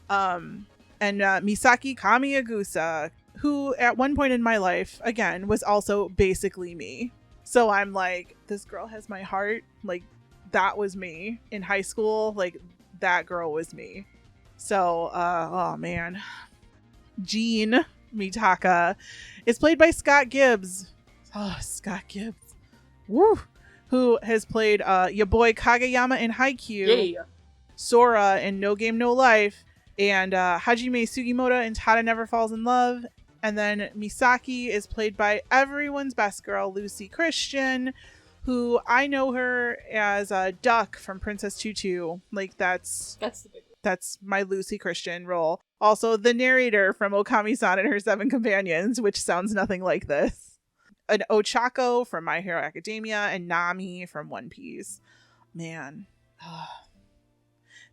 And Misaki Kamiyagusa, who at one point in my life, again, was also basically me. So I'm like, this girl has my heart. Like, that was me in high school. Like, that girl was me. So, oh man. Gene Mitaka is played by Scott Gibbs. Oh, Scott Gibbs. Woo! Who has played your boy Kageyama in Haikyuu. Yeah. Sora in No Game No Life. And Hajime Sugimoto in Tada Never Falls in Love. And then Misaki is played by everyone's best girl, Lucy Christian, who I know her as Duck from Princess Tutu. Like, that's the big one. That's my Lucy Christian role. Also, the narrator from Okami-san and Her Seven Companions, which sounds nothing like this. An Ochako from My Hero Academia, and Nami from One Piece. Man.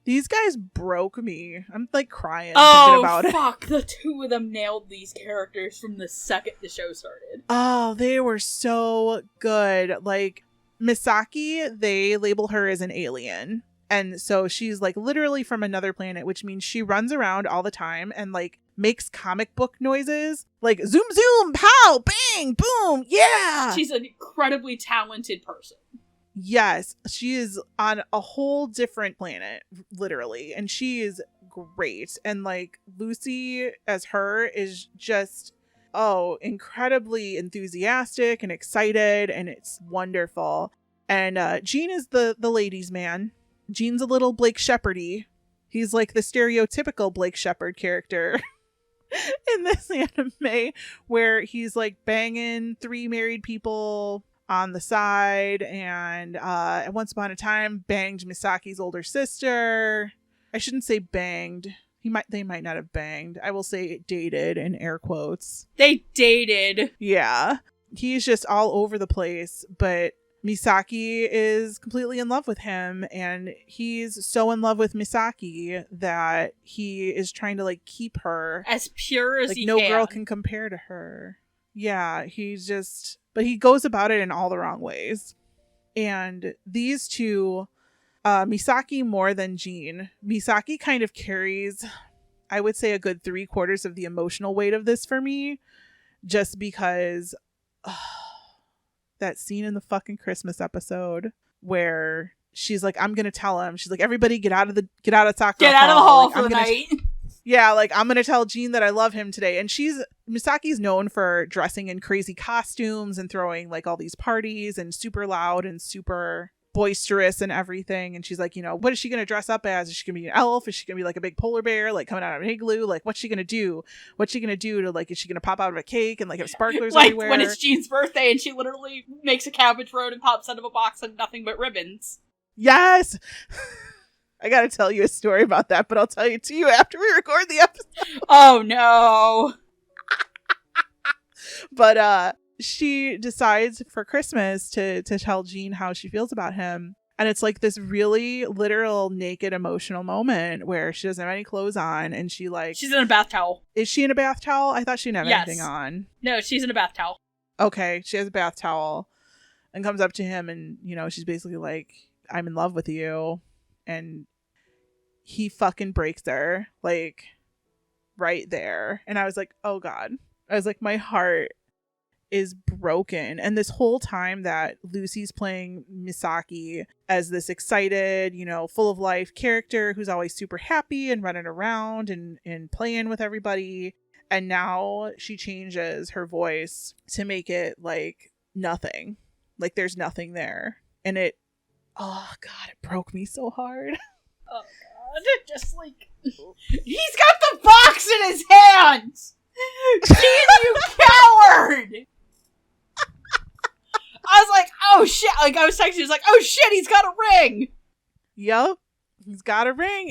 These guys broke me. I'm like crying Oh, thinking about it. fuck. The two of them nailed these characters from the second the show started. Oh, they were so good. Like, Misaki, they label her as an alien. And so she's like literally from another planet, which means she runs around all the time and like makes comic book noises. Like, zoom, zoom, pow, bang, boom, yeah! She's an incredibly talented person. Yes, she is on a whole different planet, literally, and she is great. And like Lucy as her is just incredibly enthusiastic and excited, and it's wonderful. And Gene is the ladies' man. Gene's a little Blake Shepherd-y. He's like the stereotypical Blake Shepherd character in this anime, where he's like banging 3 married people on the side, and once upon a time banged Misaki's older sister. I shouldn't say banged. They might not have banged. I will say dated in air quotes. They dated. Yeah. He's just all over the place, but Misaki is completely in love with him, and he's so in love with Misaki that he is trying to like keep her as pure as like he no can. girl can compare to her. Yeah, but he goes about it in all the wrong ways. And these two, Misaki more than Gene. Misaki kind of carries, I would say, a good 3/4 of the emotional weight of this for me, just because that scene in the fucking Christmas episode where she's like, I'm gonna tell him. She's like, everybody get out of Sakura. Get out of the hall for the night. Yeah, like, I'm gonna tell Gene that I love him today. And Misaki's known for dressing in crazy costumes and throwing like all these parties and super loud and super boisterous and everything. And she's like, what is she gonna dress up as? Is she gonna be an elf? Is she gonna be like a big polar bear, like coming out of an igloo? Like, what's she gonna do? What's she gonna do to like, is she gonna pop out of a cake and like have sparklers like everywhere? When it's Gene's birthday and she literally makes a cabbage road and pops out of a box and nothing but ribbons. Yes. I gotta tell you a story about that, but I'll tell it to you after we record the episode. Oh no. But she decides for Christmas to tell Gene how she feels about him. And it's like this really literal naked emotional moment where she doesn't have any clothes on, and she's in a bath towel. Is she in a bath towel? I thought she didn't have anything on. No, she's in a bath towel. Okay, she has a bath towel and comes up to him, and she's basically like, I'm in love with you. And he fucking breaks her, like, right there. And I was like, oh God. I was like, my heart is broken. And this whole time that Lucy's playing Misaki as this excited, full of life character who's always super happy and running around and playing with everybody. And now she changes her voice to make it like nothing. Like there's nothing there. And oh God, it broke me so hard. Oh God, just like, he's got the box in his hands! Gene, you coward! I was like, oh shit, like I was texting, he was like, oh shit, he's got a ring! Yup, he's got a ring,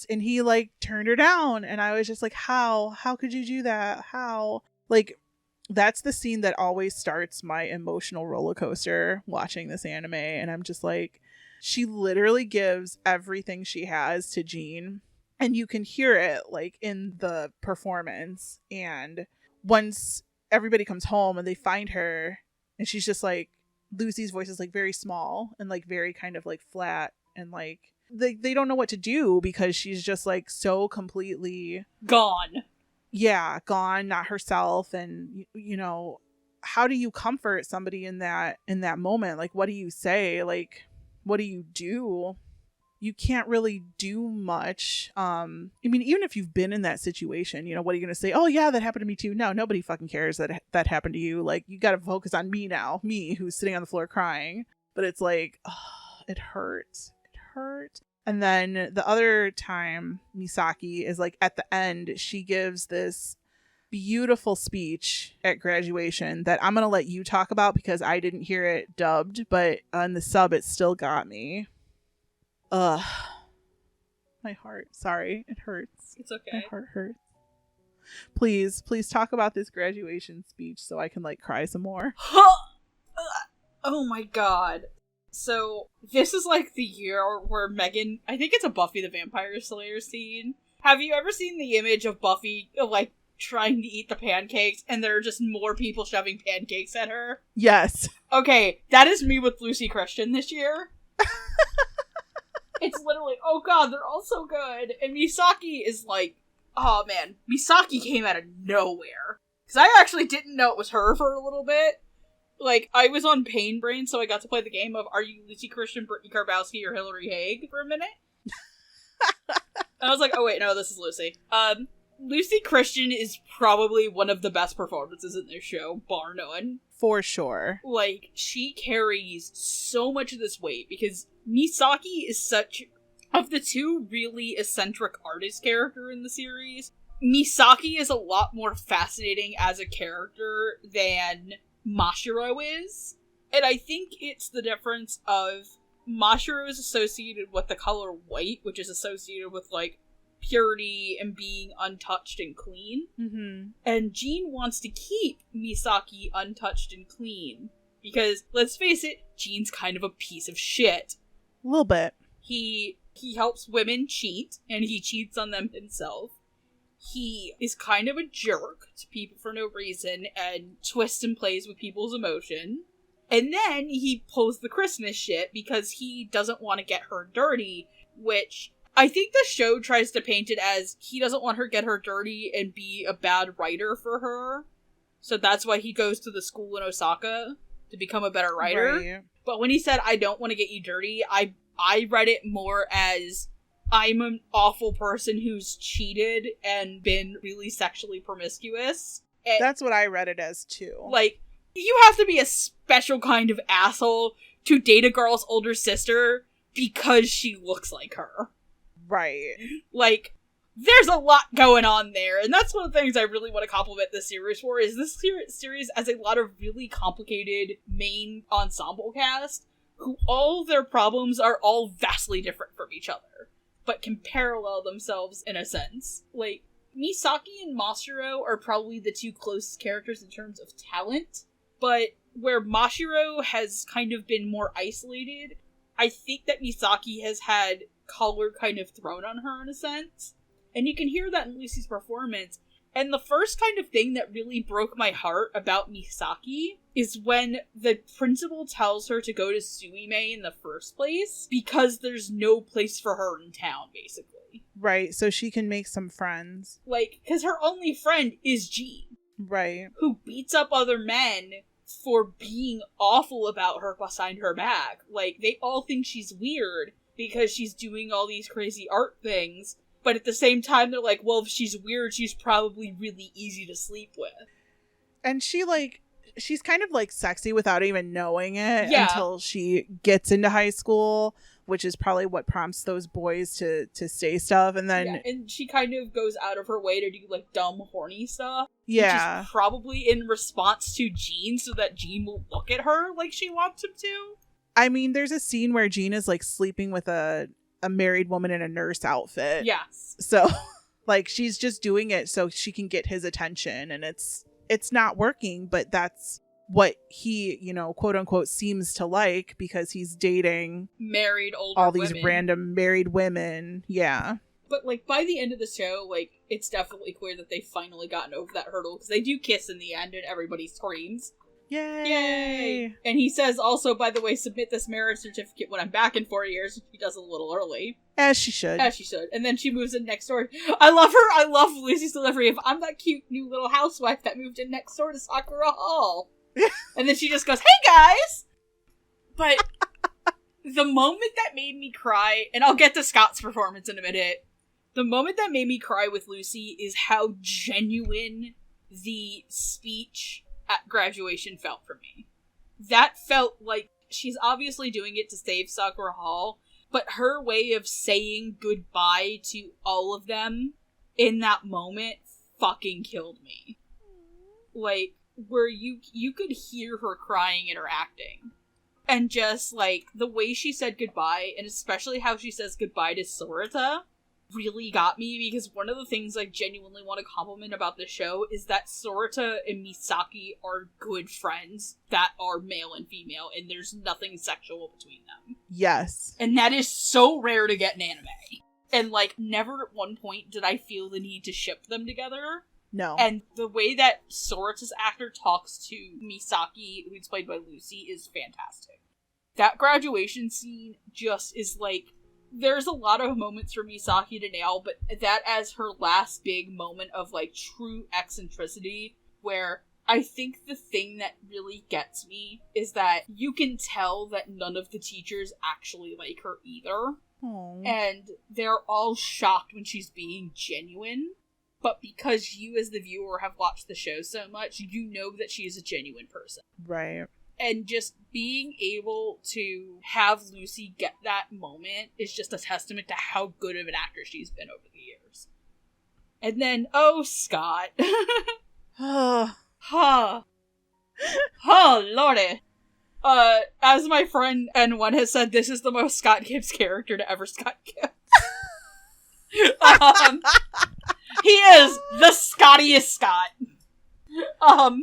and he like turned her down, and I was just like, how could you do that? How? Like, that's the scene that always starts my emotional roller coaster watching this anime, and I'm just like, she literally gives everything she has to Gene, and you can hear it like in the performance. And once everybody comes home and they find her, and she's just like, Lucy's voice is like very small and like very kind of like flat, and like they don't know what to do because she's just like so completely gone. Yeah, gone, not herself. And how do you comfort somebody in that moment? Like, what do you say? Like, what do you do? You can't really do much. I mean, even if you've been in that situation, what are you going to say? Oh yeah, that happened to me too. No, nobody fucking cares that happened to you. Like, you got to focus on me now, me who's sitting on the floor crying. But it's like, oh, it hurts. It hurts. And then the other time, Misaki is like at the end, she gives this beautiful speech at graduation that I'm going to let you talk about because I didn't hear it dubbed, but on the sub, it still got me. My heart. Sorry, it hurts. It's okay. My heart hurts. Please talk about this graduation speech so I can like cry some more. Oh my God. So, this is like the year where Megan, I think it's a Buffy the Vampire Slayer scene. Have you ever seen the image of Buffy, like, trying to eat the pancakes, and there are just more people shoving pancakes at her? Yes. Okay, that is me with Lucy Christian this year. It's literally, oh god, they're all so good. And Misaki is like, oh man, Misaki came out of nowhere. Because I actually didn't know it was her for a little bit. Like, I was on Pain Brain, so I got to play the game of, are you Lucy Christian, Brittany Karbowski, or Hilary Haig for a minute? And I was like, oh wait, no, this is Lucy. Lucy Christian is probably one of the best performances in this show, bar none. For sure. Like, she carries so much of this weight, because Misaki is such, of the two really eccentric artist character in the series, Misaki is a lot more fascinating as a character than Mashiro is. And I think it's the difference of Mashiro is associated with the color white, which is associated with, like, purity and being untouched and clean. Mm-hmm. And Jean wants to keep Misaki untouched and clean. Because, let's face it, Jean's kind of a piece of shit. A little bit. He helps women cheat, and he cheats on them himself. He is kind of a jerk to people for no reason, and twists and plays with people's emotion. And then he pulls the Christmas shit because he doesn't want to get her dirty, which I think the show tries to paint it as he doesn't want her to get her dirty and be a bad writer for her. So that's why he goes to the school in Osaka to become a better writer. Right. But when he said, I don't want to get you dirty, I read it more as, I'm an awful person who's cheated and been really sexually promiscuous. And, that's what I read it as, too. like, you have to be a special kind of asshole to date a girl's older sister because she looks like her. Right. Like, there's a lot going on there, and that's one of the things I really want to compliment this series for, is this series has a lot of really complicated main ensemble cast, who all their problems are all vastly different from each other, but can parallel themselves in a sense. Like, Misaki and Mashiro are probably the two closest characters in terms of talent, but where Mashiro has kind of been more isolated, I think that Misaki has had color kind of thrown on her in a sense. And you can hear that in Lucy's performance. And the first kind of thing that really broke my heart about Misaki is when the principal tells her to go to Suime in the first place, because there's no place for her in town, basically. Right, so she can make some friends. Like, because her only friend is Jean. Right. Who beats up other men for being awful about her behind her back. Like, they all think she's weird because she's doing all these crazy art things. But at the same time, they're like, well, if she's weird, she's probably really easy to sleep with. And she's kind of, like, sexy without even knowing it until she gets into high school, which is probably what prompts those boys to say stuff. And then... Yeah, and she kind of goes out of her way to do, like, dumb, horny stuff. Yeah. Which is probably in response to Jean, so that Jean will look at her like she wants him to. I mean, there's a scene where Jean is, like, sleeping with a married woman in a nurse outfit. Yes. So, like, she's just doing it so she can get his attention, and it's not working, but that's what he, you know, quote unquote, seems to like, because he's dating married older all these women. random married women. Yeah. But, like, by the end of the show, like, it's definitely clear that they've finally gotten over that hurdle, because they do kiss in the end and everybody screams. Yay! Yay! And he says also, by the way, submit this marriage certificate when I'm back in 4 years. She does it a little early. As she should. As she should. And then she moves in next door. I love her. I love Lucy's delivery of, I'm that cute new little housewife that moved in next door to Sakura Hall. And then she just goes, hey guys! But the moment that made me cry, and I'll get to Scott's performance in a minute, the moment that made me cry with Lucy is how genuine the speech at graduation felt for me. That felt like she's obviously doing it to save Sakura Hall, but her way of saying goodbye to all of them in that moment fucking killed me. Like, where you could hear her crying in her acting. And just, like, the way she said goodbye, and especially how she says goodbye to Sorata, really got me, because one of the things I genuinely want to compliment about the show is that Sorata and Misaki are good friends that are male and female, and there's nothing sexual between them. Yes. And that is so rare to get in anime. And, like, never at one point did I feel the need to ship them together. No. And the way that Sorata's actor talks to Misaki, who's played by Lucy, is fantastic. That graduation scene just is, like, there's a lot of moments for Misaki to nail, but that as her last big moment of, like, true eccentricity, where I think the thing that really gets me is that you can tell that none of the teachers actually like her either. Aww. And they're all shocked when she's being genuine, but because you as the viewer have watched the show so much, you know that she is a genuine person. Right. And just being able to have Lucy get that moment is just a testament to how good of an actor she's been over the years. And then, oh, Scott. Huh. Oh, lordy. As my friend N1 has said, this is the most Scott Gibbs character to ever Scott Gibbs. He is the Scottiest Scott. Oh,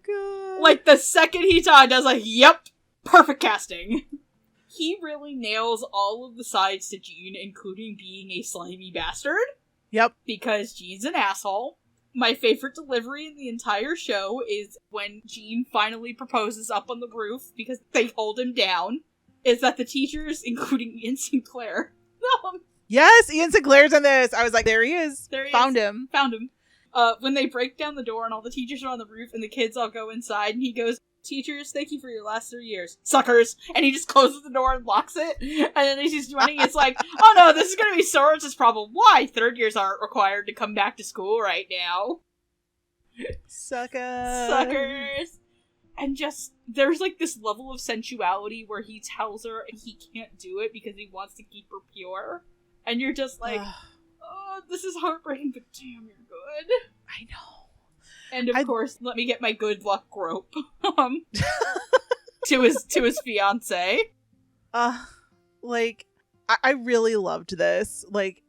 God. Like, the second he dies, I was like, yep, perfect casting. He really nails all of the sides to Jean, including being a slimy bastard. Yep. Because Jean's an asshole. My favorite delivery in the entire show is when Jean finally proposes up on the roof, because they hold him down, is that the teachers, including Ian Sinclair... Yes, Ian Sinclair's in this. I was like, there he is. There he Found is. him. Found him. When they break down the door and all the teachers are on the roof and the kids all go inside and he goes, teachers, thank you for your last 3 years. Suckers! And he just closes the door and locks it. And then as he's running, it's like, oh no, this is gonna be Sorata's problem. Why? 3rd years aren't required to come back to school right now. Suckers! And just, there's like this level of sensuality where he tells her he can't do it because he wants to keep her pure. And you're just like, oh, this is heartbreaking, but damn, you're good. I know. And of course, let me get my good luck grope to his fiance. Like, I really loved this. Like,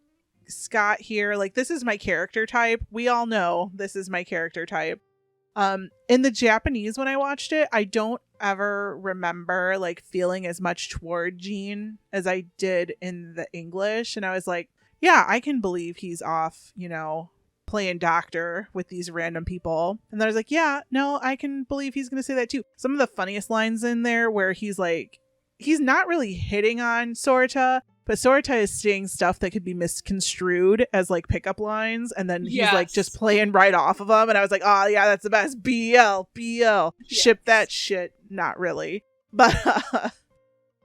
Scott here, like, this is my character type. We all know this is my character type. In the Japanese, when I watched it, I don't ever remember, like, feeling as much toward Jean as I did in the English. And I was like, yeah, I can believe he's off, you know, playing doctor with these random people. And then I was like, yeah, no, I can believe he's going to say that too. Some of the funniest lines in there where he's like, he's not really hitting on Sorata, but Sorata is saying stuff that could be misconstrued as like pickup lines. And then he's like just playing right off of them. And I was like, oh yeah, that's the best. BL. Yes. Ship that shit. Not really. But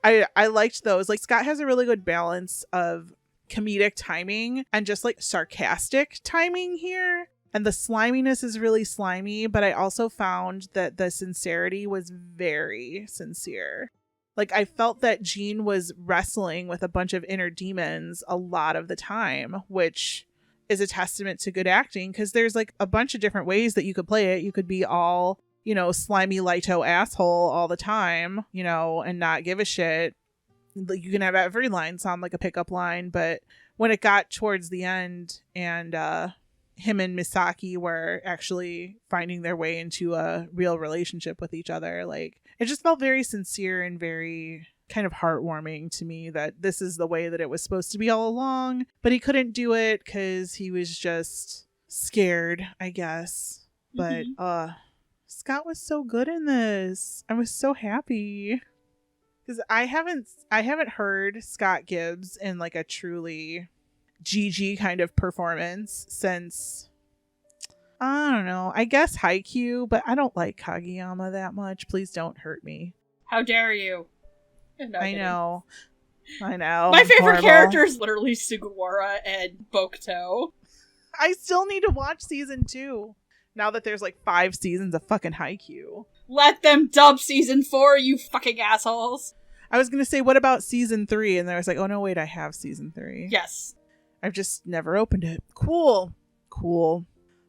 I liked those. Like, Scott has a really good balance of comedic timing and just like sarcastic timing here. And the sliminess is really slimy, but I also found that the sincerity was very sincere. Like, I felt that Jean was wrestling with a bunch of inner demons a lot of the time, which is a testament to good acting, because there's like a bunch of different ways that you could play it. You could be all, you know, slimy Lito asshole all the time, you know, and not give a shit. You can have every line sound like a pickup line, but when it got towards the end and him and Misaki were actually finding their way into a real relationship with each other, like, it just felt very sincere and very kind of heartwarming to me that this is the way that it was supposed to be all along, but he couldn't do it because he was just scared, I guess. But Scott was so good in this. I was so happy. Because I haven't heard Scott Gibbs in like a truly Gigi kind of performance since, I don't know, I guess Haikyuu, but I don't like Kageyama that much. Please don't hurt me. How dare you? No, I know. My favorite character is literally Sugawara and Bokuto. I still need to watch season 2 now that there's like 5 seasons of fucking Haikyuu. Let them dub season 4, you fucking assholes. I was gonna say, what about season 3? And then I was like, oh no, wait, I have season 3. Yes. I've just never opened it. Cool.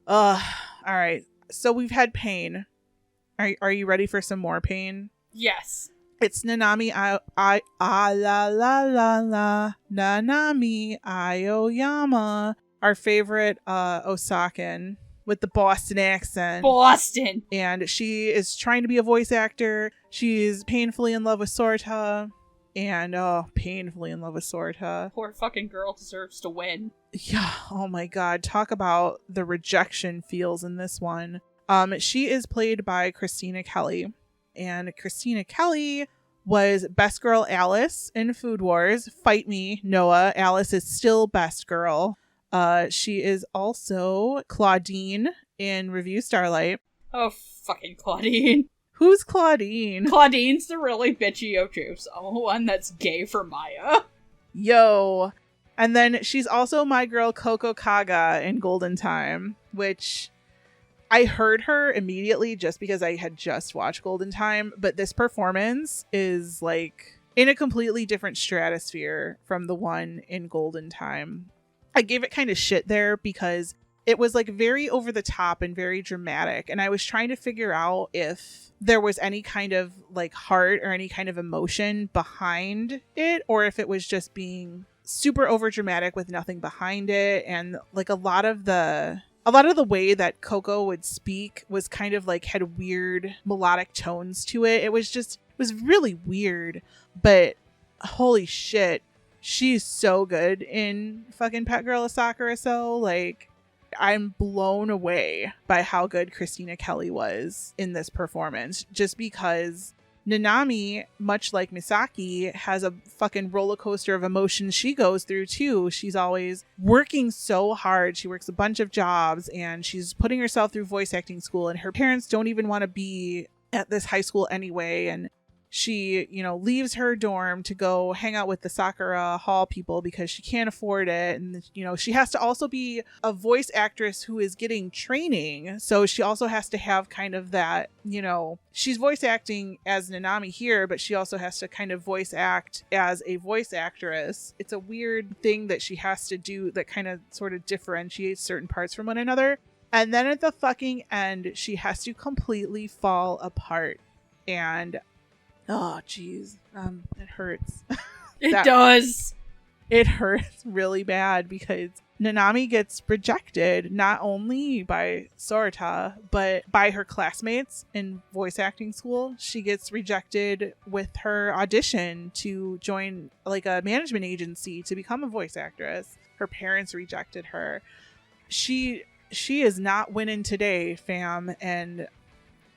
All right. So we've had pain. Are you ready for some more pain? Yes. It's Nanami la la la la Nanami Aoyama, our favorite Osakan with the Boston accent. Boston! And she is trying to be a voice actor. She's painfully in love with Sorta. And painfully in love with Sorta. Poor fucking girl deserves to win. Yeah, oh my god. Talk about the rejection feels in this one. She is played by Christina Kelly. And Christina Kelly was Best Girl Alice in Food Wars. Fight me, Noah. Alice is still Best Girl. She is also Claudine in Review Starlight. Oh, fucking Claudine. Who's Claudine? Claudine's the really bitchy Ochoso one that's gay for Maya. Yo. And then she's also my girl Coco Kaga in Golden Time, which I heard her immediately just because I had just watched Golden Time, but this performance is like in a completely different stratosphere from the one in Golden Time. I gave it kind of shit there because it was like very over the top and very dramatic, and I was trying to figure out if there was any kind of like heart or any kind of emotion behind it, or if it was just being super over dramatic with nothing behind it. And like a lot of the way that Coco would speak was kind of like had weird melodic tones to it. It was really weird, but holy shit, she's so good in fucking Pet Girl of Sakurasou. Like, I'm blown away by how good Christina Kelly was in this performance, just because Nanami, much like Misaki, has a fucking roller coaster of emotions she goes through too. She's always working so hard. She works a bunch of jobs and she's putting herself through voice acting school, and her parents don't even want to be at this high school anyway. And she, leaves her dorm to go hang out with the Sakura Hall people because she can't afford it. And, she has to also be a voice actress who is getting training. So she also has to have kind of that, she's voice acting as Nanami here, but she also has to kind of voice act as a voice actress. It's a weird thing that she has to do that kind of sort of differentiates certain parts from one another. And then at the fucking end, she has to completely fall apart. And oh, geez. It hurts. It does. It hurts really bad because Nanami gets rejected not only by Sorta, but by her classmates in voice acting school. She gets rejected with her audition to join like a management agency to become a voice actress. Her parents rejected her. She is not winning today, fam. And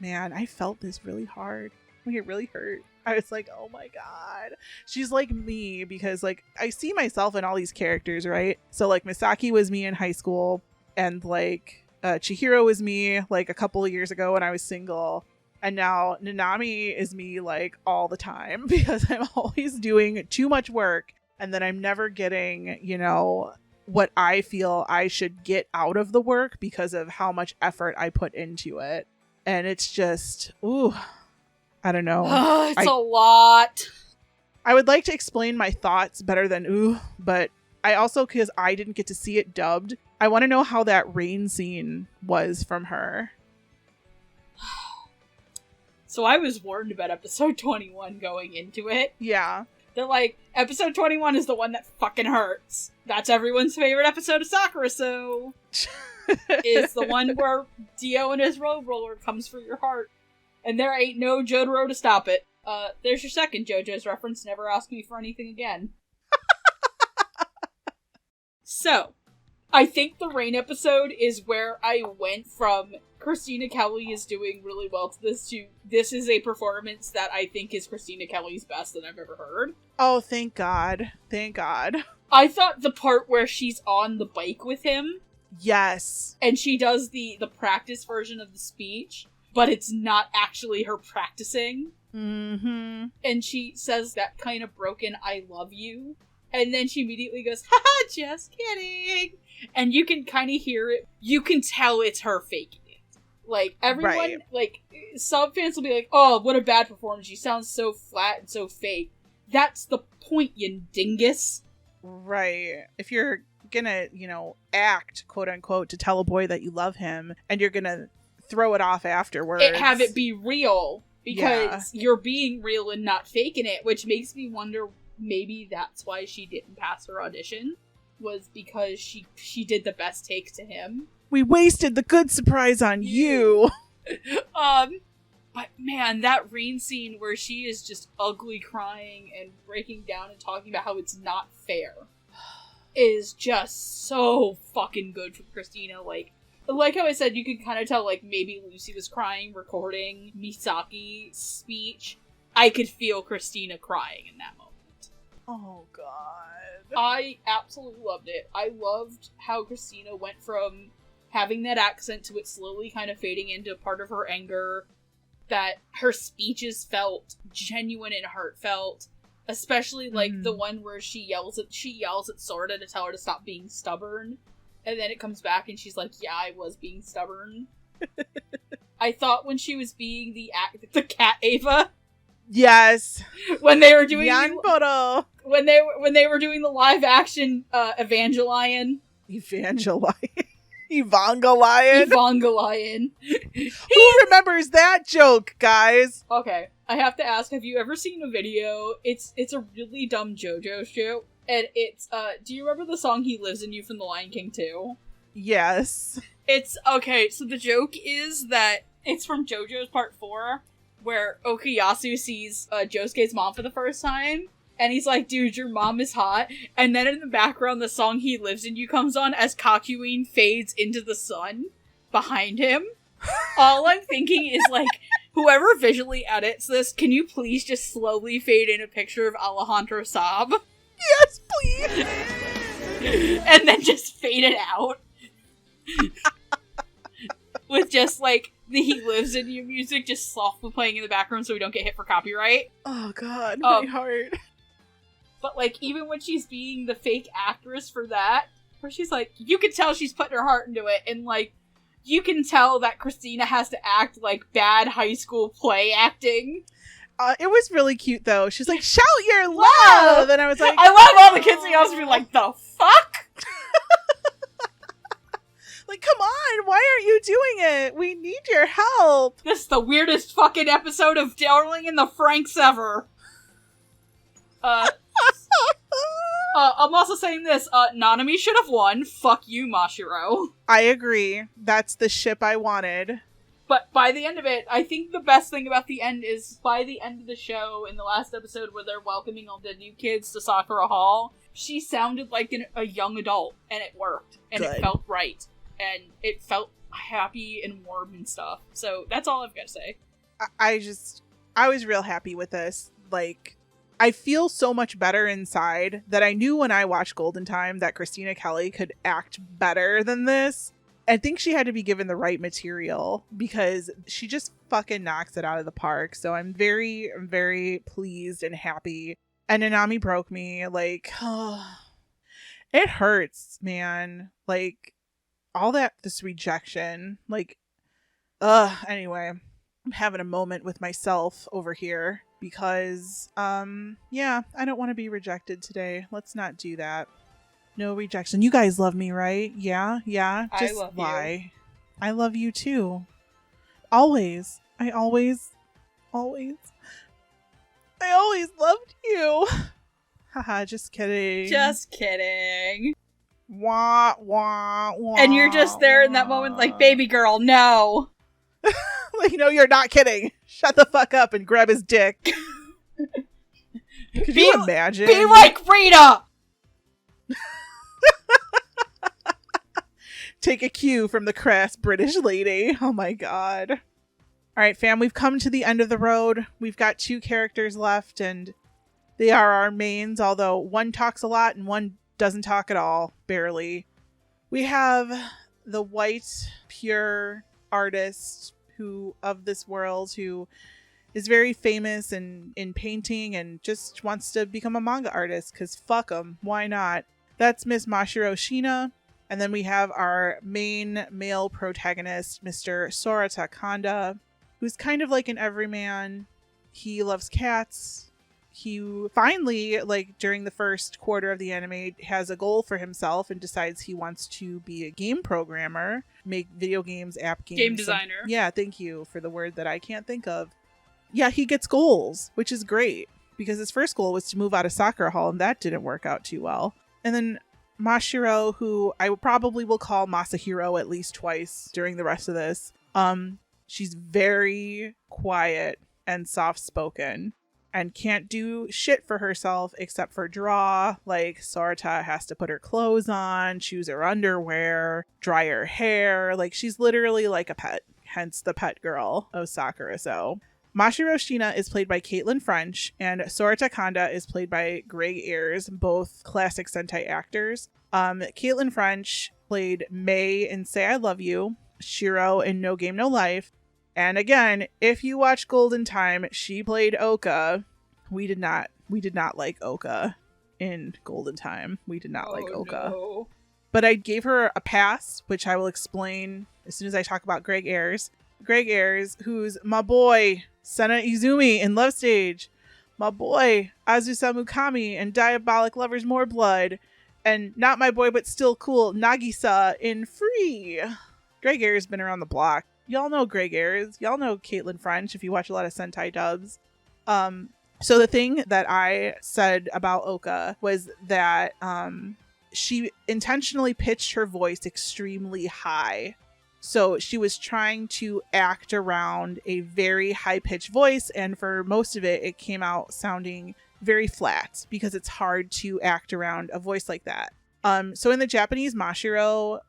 man, I felt this really hard. It really hurt. I was like, oh my god, she's like me, because like I see myself in all these characters, right? So like Misaki was me in high school, and like Chihiro was me like a couple of years ago when I was single, and now Nanami is me like all the time because I'm always doing too much work, and then I'm never getting what I feel I should get out of the work because of how much effort I put into it. And it's just, ooh, I don't know. It's a lot. I would like to explain my thoughts better than ooh, but I also, because I didn't get to see it dubbed, I want to know how that rain scene was from her. So I was warned about episode 21 going into it. Yeah. They're like, episode 21 is the one that fucking hurts. That's everyone's favorite episode of Sakurasou. Is the one where Dio and his road roller comes for your heart. And there ain't no Jotaro to stop it. There's your second JoJo's reference. Never ask me for anything again. So, I think the rain episode is where I went from Christina Kelly is doing really well to this is a performance that I think is Christina Kelly's best that I've ever heard. Oh, thank God. Thank God. I thought the part where she's on the bike with him. Yes. And she does the practice version of the speech, but it's not actually her practicing. Mm-hmm. And she says that kind of broken I love you. And then she immediately goes, haha, just kidding. And you can kind of hear it. You can tell it's her faking it. Like, everyone, right. Like, sub fans will be like, oh, what a bad performance. She sounds so flat and so fake. That's the point, you dingus. Right. If you're gonna, act, quote unquote, to tell a boy that you love him, and you're gonna throw it off afterwards. Have it be real. because you're being real and not faking it, which makes me wonder maybe that's why she didn't pass her audition, was because she did the best take to him. We wasted the good surprise on you. But man, that Reen scene where she is just ugly crying and breaking down and talking about how it's not fair is just so fucking good for Christina. Like how I said, you could kind of tell, like, maybe Lucy was crying recording Misaki's speech. I could feel Christina crying in that moment. Oh, God. I absolutely loved it. I loved how Christina went from having that accent to it slowly kind of fading into part of her anger, that her speeches felt genuine and heartfelt, especially, like, the one where she yells at Sorta to tell her to stop being stubborn. And then it comes back and she's like, yeah, I was being stubborn. I thought when she was being the cat Ava. Yes. When they were doing when they were doing the live action Evangelion. Evangelion. Who remembers that joke, guys? Okay, I have to ask, have you ever seen a video? It's a really dumb JoJo joke. And it's, do you remember the song He Lives in You from The Lion King 2? Yes. It's, okay, so the joke is that it's from JoJo's Part 4, where Okuyasu sees Josuke's mom for the first time, and he's like, dude, your mom is hot, and then in the background the song He Lives in You comes on as Kakuin fades into the sun behind him. All I'm thinking is, like, whoever visually edits this, can you please just slowly fade in a picture of Alejandro Saab? Yes, please! And then just fade it out. With just, like, the He Lives in You music just softly playing in the background so we don't get hit for copyright. Oh, God, my heart. But, like, even when she's being the fake actress for that, where she's like, you can tell she's putting her heart into it, and, like, you can tell that Christina has to act like bad high school play acting. It was really cute, though. She's like, shout your love! And I was like, I love all the kids in the house being like, the fuck? Like, come on, why aren't you doing it? We need your help. This is the weirdest fucking episode of Darling in the Franxx ever. I'm also saying this, Nanami should have won. Fuck you, Mashiro. I agree. That's the ship I wanted. But by the end of it, I think the best thing about the end is, by the end of the show, in the last episode where they're welcoming all the new kids to Sakura Hall, she sounded like a young adult, and it worked. And Good. It felt right. And it felt happy and warm and stuff. So that's all I've got to say. I was real happy with this. Like, I feel so much better inside that I knew when I watched Golden Time that Christina Kelly could act better than this. I think she had to be given the right material because she just fucking knocks it out of the park. So I'm very, very pleased and happy. And Nanami broke me. Like, it hurts, man. Like, all this rejection. Like, anyway, I'm having a moment with myself over here because, yeah, I don't want to be rejected today. Let's not do that. No rejection. You guys love me, right? Yeah? Just I love lie. You. I love you too. Always. I always loved you. Haha, just kidding. Just kidding. Wah, wah, wah. And you're just there in that moment like, baby girl, no. Like, no, you're not kidding. Shut the fuck up and grab his dick. Could you imagine? Be like Rita! Take a cue from the crass British lady. Oh my god. All right, fam, we've come to the end of the road. We've got 2 characters left, and they are our mains, although one talks a lot and one doesn't talk at all, barely. We have the white, pure artist of this world who is very famous in painting and just wants to become a manga artist, because fuck 'em, why not? That's Miss Mashiro Shina. And then we have our main male protagonist, Mr. Sorata Konda, who's kind of like an everyman. He loves cats. He finally, like during the first quarter of the anime, has a goal for himself and decides he wants to be a game programmer, make video games, app games. Game designer. Yeah, thank you for the word that I can't think of. yeah, he gets goals, which is great because his first goal was to move out of Sakura Hall, and that didn't work out too well. And then Mashiro, who I probably will call Masahiro at least twice during the rest of this. She's very quiet and soft-spoken and can't do shit for herself except for draw. Like, Sorata has to put her clothes on, choose her underwear, dry her hair. Like, she's literally like a pet, hence the Pet Girl of Sakurasou. Mashiro Shina is played by Caitlin French, and Sorata Konda is played by Greg Ayers, both classic Sentai actors. Caitlin French played Mei in Say I Love You, Shiro in No Game No Life, and again, if you watch Golden Time, she played Oka. We did not like Oka in Golden Time. We did not like Oka. No. But I gave her a pass, which I will explain as soon as I talk about Greg Ayers. Greg Ayers, who's my boy, Sena Izumi in Love Stage, my boy, Azusa Mukami in Diabolic Lovers More Blood, and not my boy but still cool, Nagisa in Free. Greg Ayers been around the block. Y'all know Greg Ayers. Y'all know Caitlin French if you watch a lot of Sentai dubs. So the thing that I said about Oka was that she intentionally pitched her voice extremely high. So she was trying to act around a very high-pitched voice, and for most of it, it came out sounding very flat because it's hard to act around a voice like that. So in the Japanese Mashiro,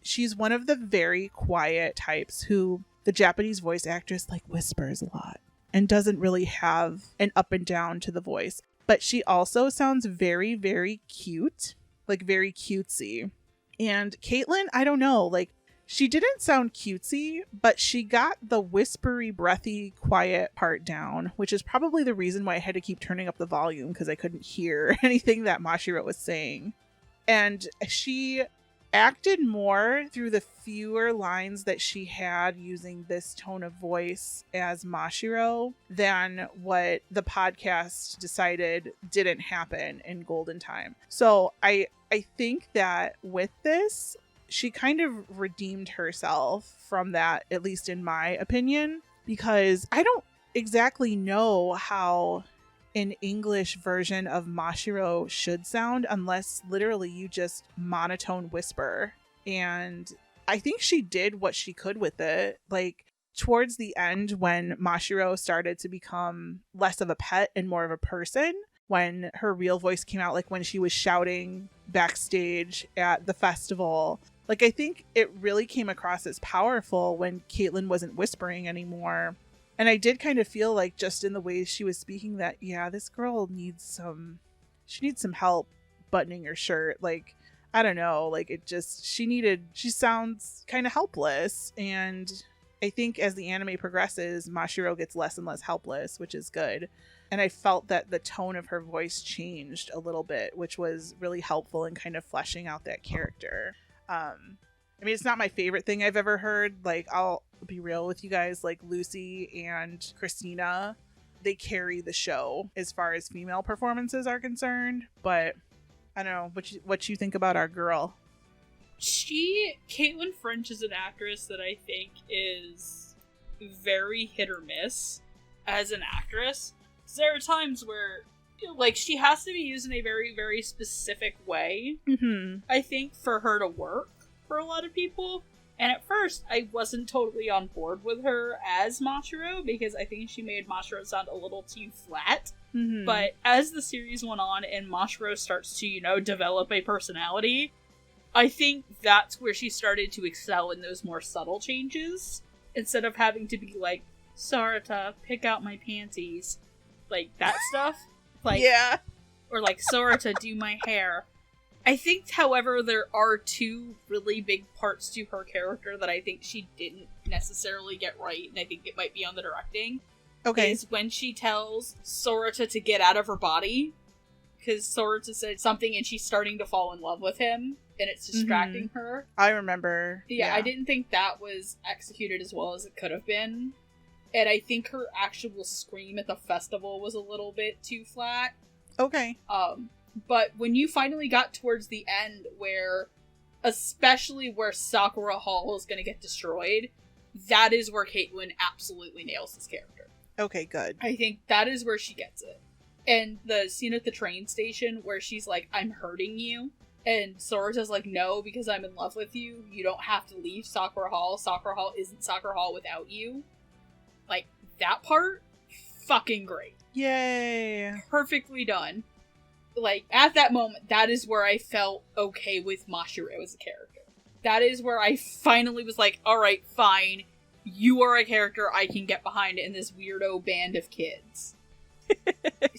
she's one of the very quiet types who the Japanese voice actress like whispers a lot and doesn't really have an up and down to the voice. But she also sounds very, very cute, like very cutesy. And Caitlin, I don't know, like she didn't sound cutesy, but she got the whispery, breathy, quiet part down, which is probably the reason why I had to keep turning up the volume because I couldn't hear anything that Mashiro was saying. And she acted more through the fewer lines that she had using this tone of voice as Mashiro than what the podcast decided didn't happen in Golden Time. So I think that with this, she kind of redeemed herself from that, at least in my opinion, because I don't exactly know how an English version of Mashiro should sound unless literally you just monotone whisper. And I think she did what she could with it. Like towards the end, when Mashiro started to become less of a pet and more of a person, when her real voice came out, like when she was shouting backstage at the festival, like I think it really came across as powerful when Caitlin wasn't whispering anymore. And I did kind of feel like just in the way she was speaking that, yeah, this girl needs some help buttoning her shirt. Like, I don't know, like she sounds kind of helpless. And I think as the anime progresses, Mashiro gets less and less helpless, which is good. And I felt that the tone of her voice changed a little bit, which was really helpful in kind of fleshing out that character. I mean, it's not my favorite thing I've ever heard. Like, I'll be real with you guys, like Lucy and Christina, they carry the show as far as female performances are concerned. But I don't know what you think about our girl. Caitlin French is an actress that I think is very hit or miss as an actress. There are times where, like, she has to be used in a very, very specific way, I think, for her to work for a lot of people. And at first, I wasn't totally on board with her as Mashiro, because I think she made Mashiro sound a little too flat. But as the series went on and Mashiro starts to, develop a personality, I think that's where she started to excel in those more subtle changes. Instead of having to be like, Sorata, pick out my panties. Like, that stuff. Like, yeah. Or like, Sorata, do my hair. I think, however, there are two really big parts to her character that I think she didn't necessarily get right, and I think it might be on the directing. Okay. Is when she tells Sorata to get out of her body, because Sorata said something and she's starting to fall in love with him, and it's distracting her. I remember. Yeah, I didn't think that was executed as well as it could have been. And I think her actual scream at the festival was a little bit too flat. Okay. But when you finally got towards the end especially where Sakura Hall is going to get destroyed, that is where Caitlin absolutely nails this character. Okay, good. I think that is where she gets it. And the scene at the train station where she's like, I'm hurting you. And Sorata's like, no, because I'm in love with you. You don't have to leave Sakura Hall. Sakura Hall isn't Sakura Hall without you. Like, that part, fucking great. Yay. Perfectly done. Like, at that moment, that is where I felt okay with Mashiro as a character. That is where I finally was like, alright, fine. You are a character I can get behind in this weirdo band of kids.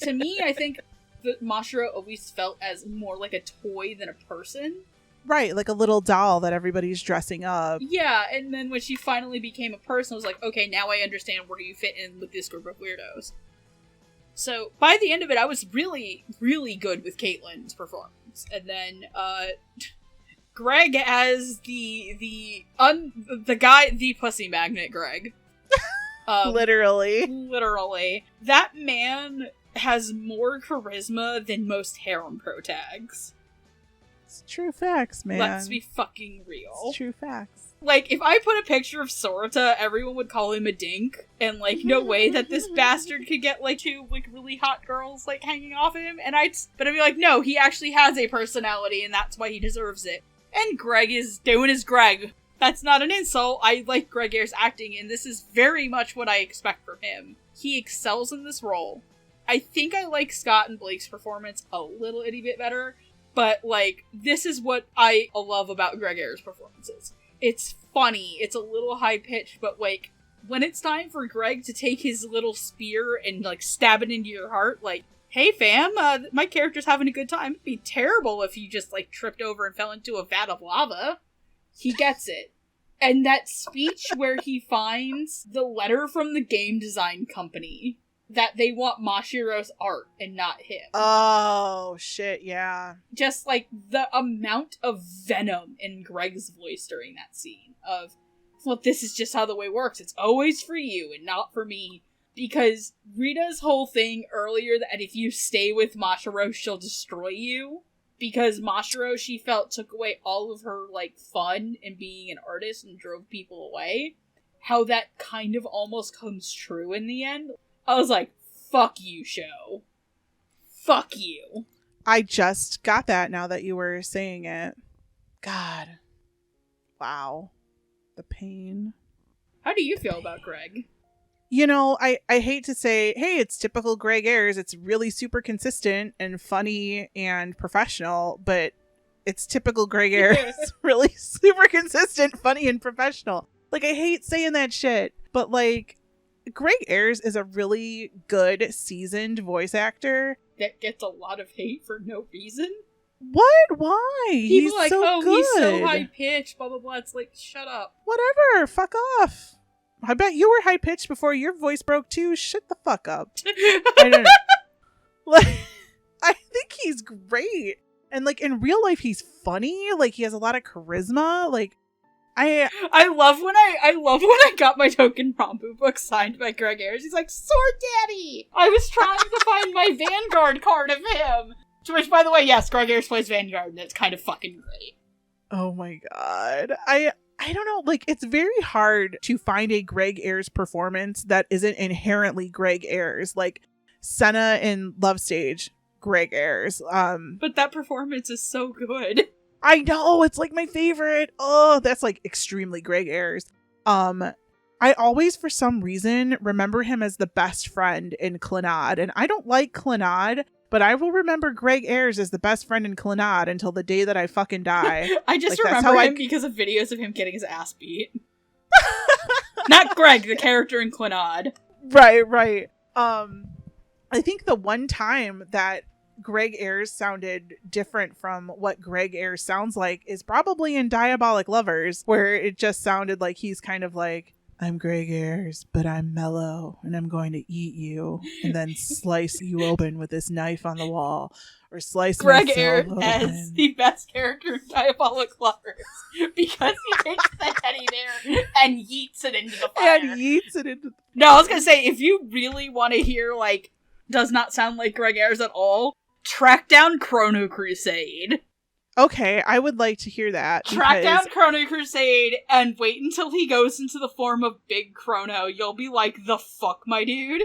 To me, I think that Mashiro always felt as more like a toy than a person. Right, like a little doll that everybody's dressing up. Yeah, and then when she finally became a person, I was like, okay, now I understand where you fit in with this group of weirdos. So, by the end of it, I was really, really good with Caitlin's performance. And then, Greg as the pussy magnet Greg. Literally. That man has more charisma than most harem protags. It's true facts, man. Let's be fucking real. It's true facts. Like, if I put a picture of Sorata, everyone would call him a dink, and, like, no way that this bastard could get, like, two, like, really hot girls, like, hanging off him, but I'd be like, no, he actually has a personality, and that's why he deserves it. And Greg is doing his Greg. That's not an insult. I like Greg Ayres' acting, and this is very much what I expect from him. He excels in this role. I think I like Scott and Blake's performance a little itty bit better, but, like, this is what I love about Greg Ayres' performances. It's funny, it's a little high-pitched, but, like, when it's time for Greg to take his little spear and, like, stab it into your heart, like, hey fam, my character's having a good time. It'd be terrible if you just, like, tripped over and fell into a vat of lava. He gets it. And that speech where he finds the letter from the game design company that they want Mashiro's art and not him. Oh, shit, yeah. Just, like, the amount of venom in Greg's voice during that scene of, well, this is just how the way works. It's always for you and not for me. Because Rita's whole thing earlier that if you stay with Mashiro, she'll destroy you. Because Mashiro, she felt, took away all of her, like, fun in being an artist and drove people away. How that kind of almost comes true in the end. I was like, fuck you, show. Fuck you. I just got that now that you were saying it. God. Wow. The pain. How do you feel about Greg? You know, I hate to say, hey, it's typical Greg Ayres. It's really super consistent and funny and professional, but it's typical Greg Ayres. Really super consistent, funny, and professional. Like, I hate saying that shit, but, like, Greg Ayres is a really good, seasoned voice actor. That gets a lot of hate for no reason? What? Why? People he's are like, so oh, good. He's so high-pitched, blah, blah, blah. It's like, shut up. Whatever. Fuck off. I bet you were high-pitched before your voice broke, too. Shut the fuck up. I don't know. Like, I think he's great. And, like, in real life, he's funny. Like, he has a lot of charisma. Like, I love when I got my token Rambu book signed by Greg Ayres. He's like, Sword Daddy! I was trying to find my Vanguard card of him! To which, by the way, yes, Greg Ayres plays Vanguard, and it's kind of fucking great. Oh my god. I don't know, like, it's very hard to find a Greg Ayres performance that isn't inherently Greg Ayres. Like, Senna in Love Stage, Greg Ayres. But that performance is so good. I know, it's like my favorite. Oh, that's like extremely Greg Ayres. I always, for some reason, remember him as the best friend in Clannad, and I don't like Clannad, but I will remember Greg Ayres as the best friend in Clannad until the day that I fucking die. I just remember him because of videos of him getting his ass beat. Not Greg, the character in Clannad. Right. I think the one time that Greg Ayres sounded different from what Greg Ayres sounds like is probably in Diabolic Lovers, where it just sounded like he's kind of like, I'm Greg Ayres, but I'm mellow, and I'm going to eat you, and then slice you open with this knife on the wall, or slice Greg myself Ayres open. as the best character in Diabolic Lovers, because he takes the teddy bear and yeets it into the fire. No, I was gonna say, if you really want to hear, like, does not sound like Greg Ayres at all, track down Chrono Crusade. Okay, I would like to hear that. Track down Chrono Crusade and wait until he goes into the form of Big Chrono. You'll be like, the fuck, my dude?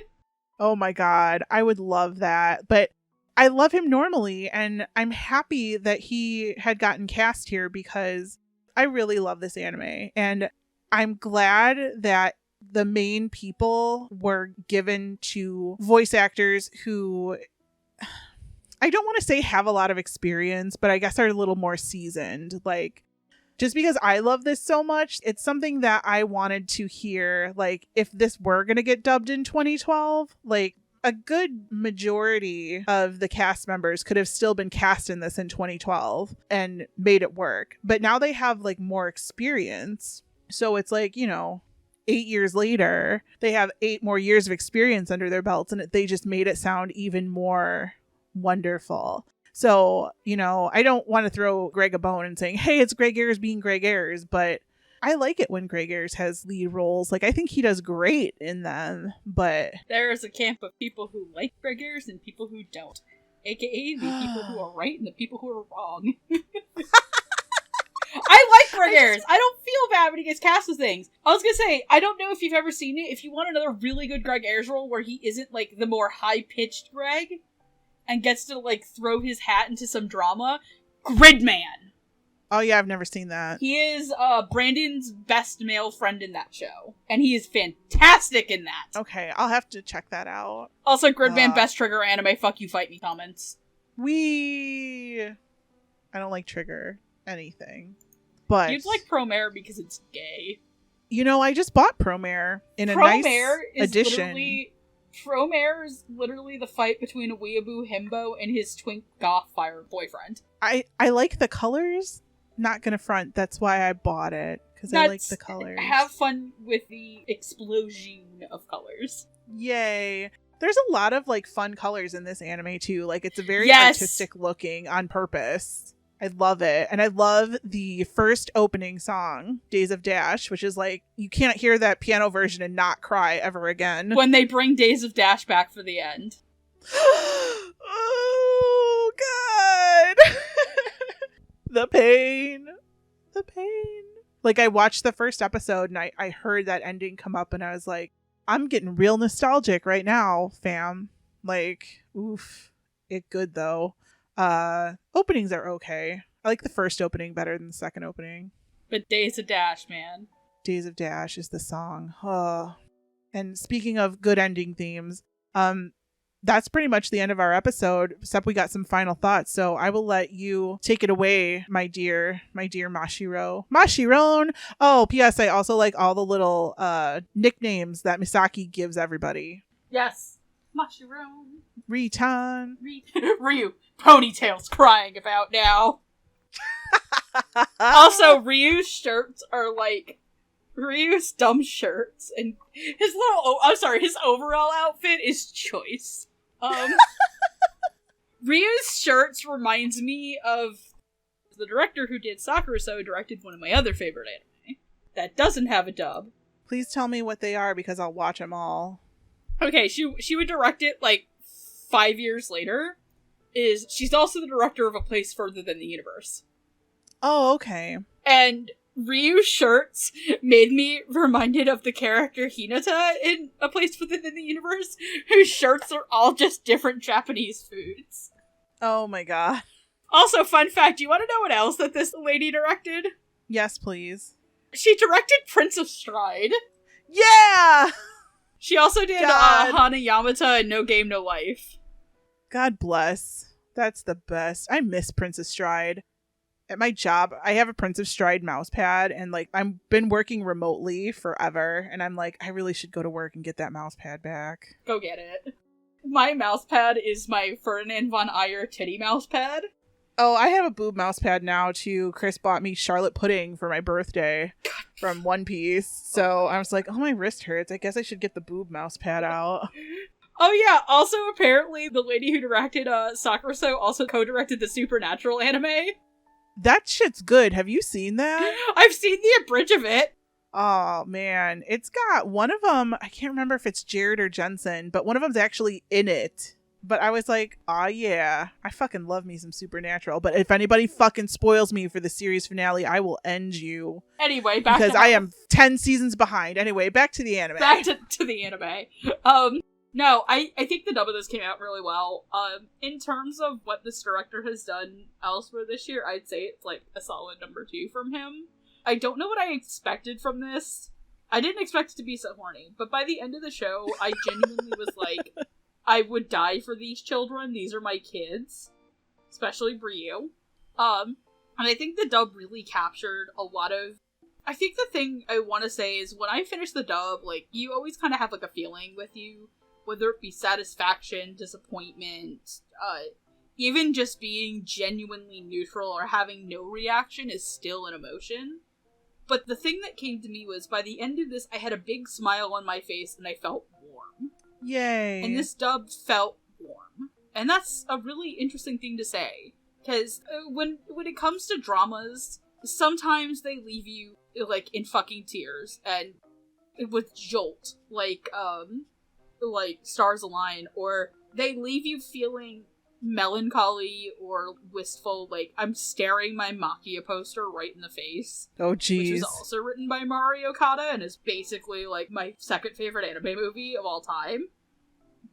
Oh my god, I would love that. But I love him normally, and I'm happy that he had gotten cast here because I really love this anime. And I'm glad that the main people were given to voice actors who, I don't want to say have a lot of experience, but I guess are a little more seasoned. Like, just because I love this so much, it's something that I wanted to hear. Like, if this were going to get dubbed in 2012, like, a good majority of the cast members could have still been cast in this in 2012 and made it work. But now they have, like, more experience. So it's like, 8 years later, they have 8 more years of experience under their belts, and they just made it sound even more wonderful. So, I don't want to throw Greg a bone and saying, hey, it's Greg Ayres being Greg Ayres, but I like it when Greg Ayres has lead roles. Like, I think he does great in them, but there is a camp of people who like Greg Ayres and people who don't, aka the people who are right and the people who are wrong. I like Greg Ayres. I don't feel bad when he gets cast with things. I was gonna say, I don't know if you've ever seen it. If you want another really good Greg Ayres role where he isn't, like, the more high-pitched Greg and gets to, like, throw his hat into some drama, Gridman. Oh yeah, I've never seen that. He is Brandon's best male friend in that show, and he is fantastic in that. Okay, I'll have to check that out. Also, Gridman, best Trigger anime, fuck you, fight me comments. I don't like Trigger anything. But you'd like Promare because it's gay. I just bought Promare in a nice edition. Promare is literally the fight between a weeaboo himbo and his twink goth fire boyfriend. I like the colors. Not gonna front. That's why I bought it. Because I like the colors. Have fun with the explosion of colors. Yay. There's a lot of, like, fun colors in this anime too. Like, it's a very artistic looking on purpose. I love it. And I love the first opening song, Days of Dash, which is like, you can't hear that piano version and not cry ever again. When they bring Days of Dash back for the end. Oh, God. The pain. Like, I watched the first episode and I heard that ending come up and I was like, I'm getting real nostalgic right now, fam. Like, oof. It good, though. Openings are okay. I like the first opening better than the second opening. But Days of Dash, man. Days of Dash is the song. And speaking of good ending themes, that's pretty much the end of our episode, except we got some final thoughts. So I will let you take it away, my dear Mashiro. Mashiron! Oh, P.S. I also like all the little nicknames that Misaki gives everybody. Yes. Mashiron. Ritan. Ryu. Ponytail's crying about now. Also, Ryu's shirts are like Ryu's dumb shirts, and his overall outfit is choice. Ryu's shirts reminds me of the director who did Sakurasou directed one of my other favorite anime that doesn't have a dub. Please tell me what they are because I'll watch them all. Okay, she would direct it like 5 years later. She's also the director of A Place Further Than the Universe. Oh, okay. And Ryu's shirts made me reminded of the character Hinata in A Place Further Than the Universe, whose shirts are all just different Japanese foods. Oh my god. Also, fun fact, do you want to know what else that this lady directed? Yes, please. She directed Prince of Stride. Yeah! She also did Hana Yamata and No Game, No Life. God bless. That's the best. I miss Prince of Stride. At my job, I have a Prince of Stride mouse pad, and like I've been working remotely forever, and I'm like, I really should go to work and get that mouse pad back. Go get it. My mouse pad is my Ferdinand von Ayer titty mouse pad. Oh, I have a boob mouse pad now too. Chris bought me Charlotte Pudding for my birthday from One Piece, so I was like, oh, my wrist hurts. I guess I should get the boob mouse pad out. Oh yeah, also apparently the lady who directed Sakurasou also co-directed the Supernatural anime. That shit's good. Have you seen that? I've seen the abridge of it. Oh man, it's got one of them, I can't remember if it's Jared or Jensen, but one of them's actually in it. But I was like, oh yeah, I fucking love me some Supernatural. But if anybody fucking spoils me for the series finale, I will end you. Anyway, back because to I am 10 seasons behind. Anyway, back to the anime. Back to the anime. No, I think the dub of this came out really well. In terms of what this director has done elsewhere this year, I'd say it's like a solid number 2 from him. I don't know what I expected from this. I didn't expect it to be so horny, but by the end of the show, I genuinely was like, I would die for these children. These are my kids. Especially Ryu. And I think the dub really captured a lot of... I think the thing I want to say is when I finish the dub, like, you always kind of have, like, a feeling with you. Whether it be satisfaction, disappointment, even just being genuinely neutral or having no reaction is still an emotion. But the thing that came to me was, by the end of this, I had a big smile on my face and I felt warm. Yay. And this dub felt warm. And that's a really interesting thing to say. Because when it comes to dramas, sometimes they leave you, like, in fucking tears. And with jolt. Like Stars Align. Or they leave you feeling melancholy or wistful. Like, I'm staring my Makia poster right in the face. Oh, jeez. Which is also written by Mari Okada and is basically, like, my second favorite anime movie of all time.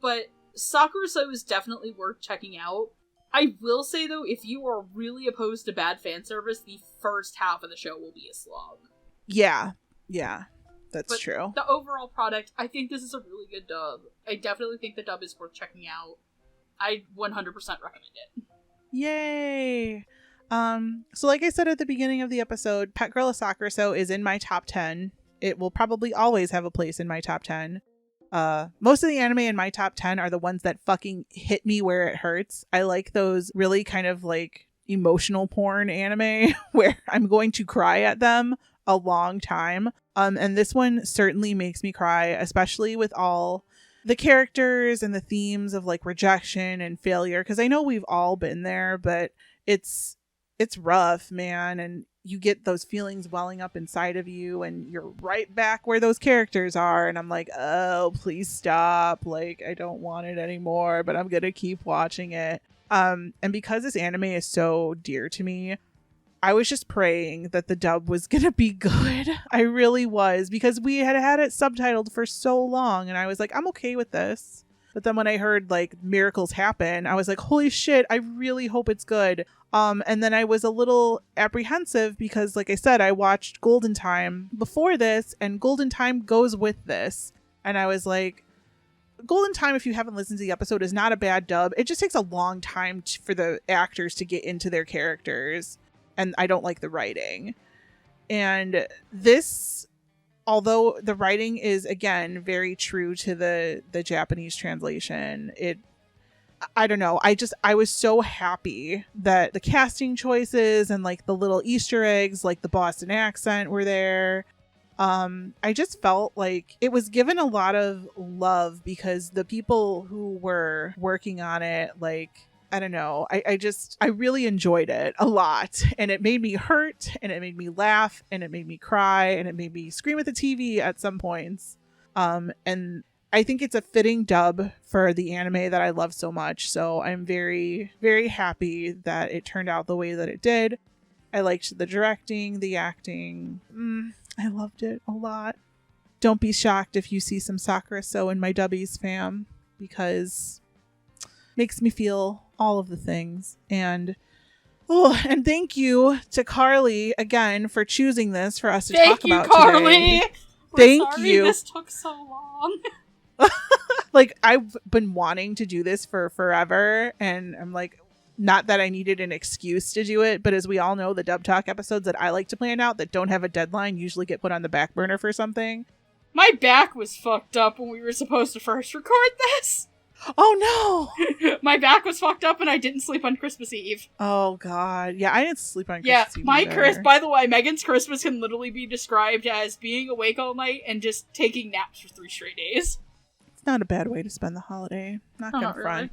But Sakurasou is definitely worth checking out. I will say, though, if you are really opposed to bad fan service, the first half of the show will be a slog. Yeah. That's but true. The overall product, I think this is a really good dub. I definitely think the dub is worth checking out. I 100% recommend it. Yay! So like I said at the beginning of the episode, Pet Girl of Sakurasou is in my top 10. It will probably always have a place in my top 10. Most of the anime in my top 10 are the ones that fucking hit me where it hurts. I like those really kind of like emotional porn anime where I'm going to cry at them a long time. And this one certainly makes me cry, especially with all the characters and the themes of like rejection and failure. Cause I know we've all been there, but it's rough, man. And you get those feelings welling up inside of you and you're right back where those characters are. And I'm like, oh, please stop. Like, I don't want it anymore, but I'm going to keep watching it. And because this anime is so dear to me, I was just praying that the dub was going to be good. I really was, because we had it subtitled for so long and I was like, I'm okay with this. But then when I heard like miracles happen, I was like, holy shit, I really hope it's good. And then I was a little apprehensive because, like I said, I watched Golden Time before this and Golden Time goes with this. And I was like, Golden Time, if you haven't listened to the episode, is not a bad dub. It just takes a long time for the actors to get into their characters. And I don't like the writing. And this, although the writing is, again, very true to the Japanese translation, I don't know. I was so happy that the casting choices and like the little Easter eggs, like the Boston accent were there. I just felt like it was given a lot of love because the people who were working on it, like, I don't know. I really enjoyed it a lot, and it made me hurt and it made me laugh and it made me cry and it made me scream at the TV at some points. And I think it's a fitting dub for the anime that I love so much. So I'm very, very happy that it turned out the way that it did. I liked the directing, the acting. I loved it a lot. Don't be shocked if you see some Sakurasou in my dubbies, fam, because it makes me feel all of the things. And thank you to Carlie again for choosing this for us to talk about today. Carlie. Thank you. This took so long. Like, I've been wanting to do this for forever, and I'm like, not that I needed an excuse to do it, but as we all know, the Dub Talk episodes that I like to plan out that don't have a deadline usually get put on the back burner for something. My back was fucked up when we were supposed to first record this. Oh no! My back was fucked up and I didn't sleep on Christmas Eve. Oh god. Yeah, I didn't sleep on Christmas Eve. By the way, Megan's Christmas can literally be described as being awake all night and just taking naps for 3 straight days. It's not a bad way to spend the holiday. Not gonna front.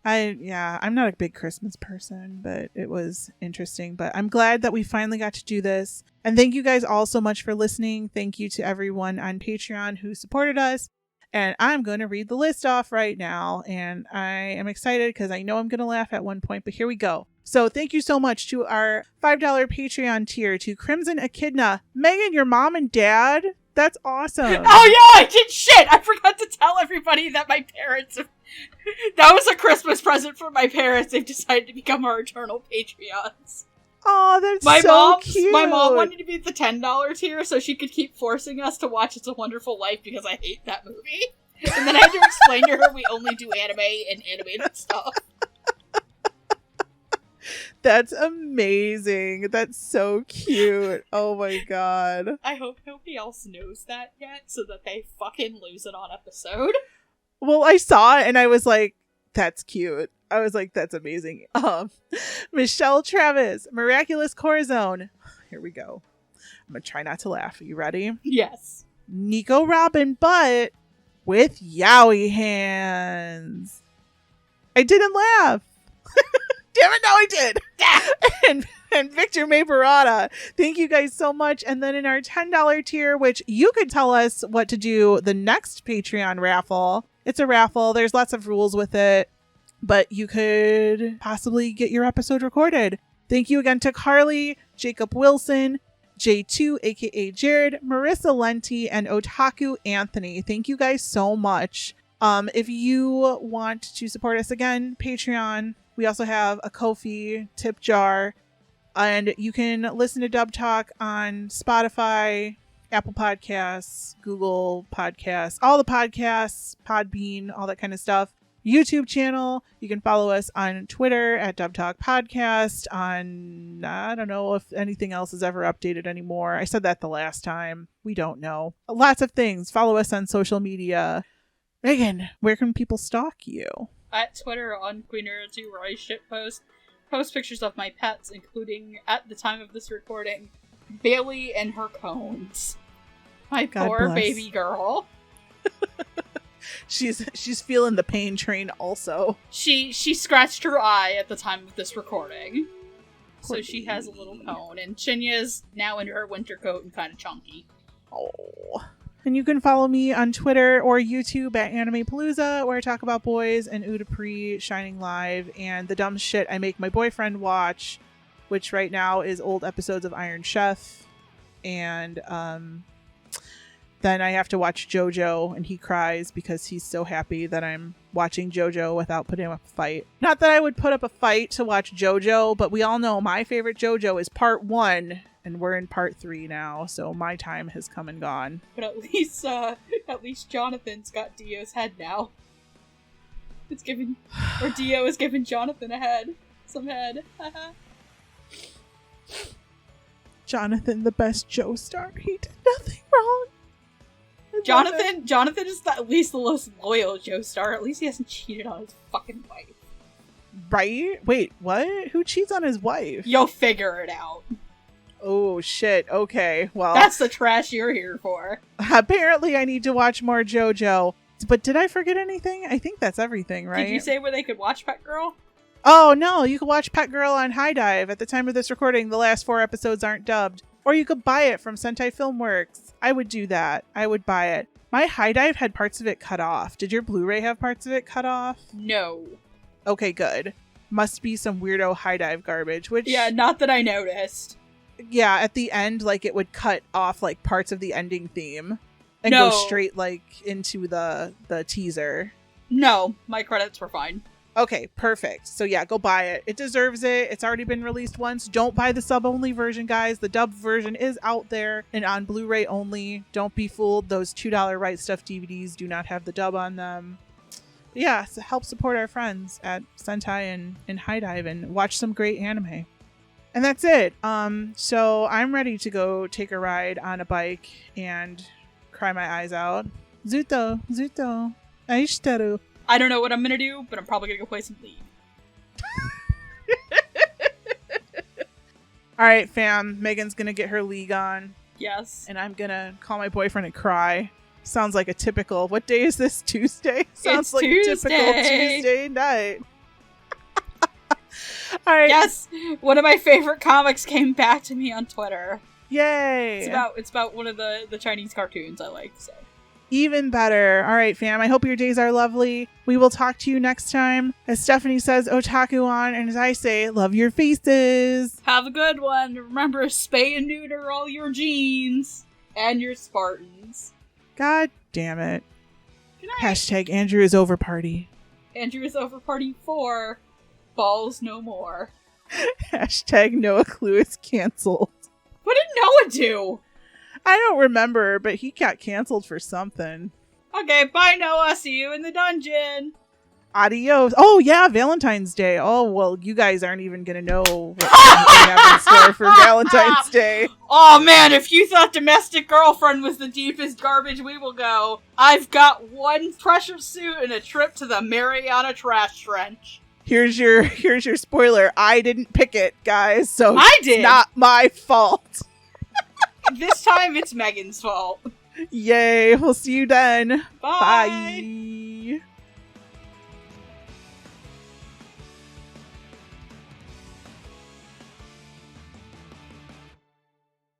Really. I'm not a big Christmas person, but it was interesting. But I'm glad that we finally got to do this. And thank you guys all so much for listening. Thank you to everyone on Patreon who supported us. And I'm going to read the list off right now. And I am excited because I know I'm going to laugh at one point, but here we go. So thank you so much to our $5 Patreon tier, to Crimson Echidna. Megan, your mom and dad? That's awesome. Oh yeah, I did shit! I forgot to tell everybody that my parents... That was a Christmas present for my parents. They've decided to become our eternal Patreons. Oh, that's cute. My mom wanted to be the $10 tier so she could keep forcing us to watch It's a Wonderful Life because I hate that movie. And then I had to explain to her we only do anime and animated stuff. That's amazing. That's so cute. Oh my god. I hope nobody else knows that yet so that they fucking lose it on episode. Well, I saw it and I was like, that's cute. I was like, that's amazing. Michelle Travis, Miraculous Corazon. Here we go. I'm gonna try not to laugh. Are you ready? Yes. Nico Robin Butt with Yowie hands. I didn't laugh. Damn it, no I did. and Victor Maybarata. Thank you guys so much. And then in our $10 tier, which you could tell us what to do the next Patreon raffle. It's a raffle. There's lots of rules with it, but you could possibly get your episode recorded. Thank you again to Carlie, Jacob Wilson, J2, aka Jared, Marissa Lenti, and Otaku Anthony. Thank you guys so much. If you want to support us again, Patreon. We also have a Ko-fi tip jar, and you can listen to Dub Talk on Spotify, Apple Podcasts, Google Podcasts, all the podcasts, Podbean, all that kind of stuff. YouTube channel. You can follow us on Twitter at dubtalkpodcast. I don't know if anything else is ever updated anymore. I said that the last time. We don't know. Lots of things. Follow us on social media. Megan, where can people stalk you? At Twitter on Queenerity, where I shitpost pictures of my pets, including, at the time of this recording, Bailey and her cones. My God poor bless. baby girl. She's feeling the pain train also. She scratched her eye at the time of this recording. Poor So she baby. has a little cone. And Chinya's now in her winter coat and kind of chunky. Oh. And you can follow me on Twitter or YouTube at Animepalooza, where I talk about boys and Udapri, Shining Live, and the dumb shit I make my boyfriend watch, which right now is old episodes of Iron Chef. And then I have to watch JoJo, and he cries because he's so happy that I'm watching JoJo without putting up a fight. Not that I would put up a fight to watch JoJo, but we all know my favorite JoJo is part 1. And we're in part 3 now, so my time has come and gone. But at least Jonathan's got Dio's head now. Dio is giving Jonathan a head. Some head. Jonathan, the best Joestar. He did nothing wrong. Jonathan is at least the most loyal Joestar. At least he hasn't cheated on his fucking wife. Right? Wait, what? Who cheats on his wife? You'll figure it out. Oh, shit. Okay, well. That's the trash you're here for. Apparently I need to watch more JoJo. But did I forget anything? I think that's everything, right? Did you say where they could watch Pet Girl? Oh, no. You can watch Pet Girl on High Dive. At the time of this recording, the last 4 episodes aren't dubbed. Or you could buy it from Sentai Filmworks. I would do that. I would buy it. My High Dive had parts of it cut off. Did your Blu-ray have parts of it cut off? No. Okay, good. Must be some weirdo High Dive garbage, which... Yeah, not that I noticed. Yeah, at the end, like, it would cut off, like, parts of the ending theme and No. go straight, like, into the teaser. No, my credits were fine. Okay, perfect. So yeah, go buy it. It deserves it. It's already been released once. Don't buy the sub-only version, guys. The dub version is out there and on Blu-ray only. Don't be fooled. Those $2 Right Stuff DVDs do not have the dub on them. But yeah, so help support our friends at Sentai and High Dive and watch some great anime. And that's it. So I'm ready to go take a ride on a bike and cry my eyes out. Zuto, aishiteru. I don't know what I'm gonna do, but I'm probably gonna go play some League. Alright, fam. Megan's gonna get her League on. Yes. And I'm gonna call my boyfriend and cry. Sounds like a typical... What day is this? Tuesday? Sounds It's like Tuesday. a typical Tuesday night. Alright. Yes! One of my favorite comics came back to me on Twitter. Yay! It's about one of the Chinese cartoons I like, so. Even better. All right, fam. I hope your days are lovely. We will talk to you next time. As Stephanie says, otaku on, and as I say, love your faces. Have a good one. Remember, spay and neuter all your jeans and your Spartans. God damn it. Good night. Hashtag Andrew is over party. Andrew is over party 4. Balls no more. Hashtag Noah Clue is canceled. What did Noah do? I don't remember, but he got canceled for something. Okay, bye Noah. See you in the dungeon. Adios. Oh, yeah, Valentine's Day. Oh, well, you guys aren't even going to know what we have in store for Valentine's Day. Oh, man, if you thought Domestic Girlfriend was the deepest garbage, we will go. I've got one pressure suit and a trip to the Mariana Trash Trench. Here's your spoiler. I didn't pick it, guys, so I did. It's not my fault. This time, it's Megan's fault. Yay. We'll see you then. Bye. Bye.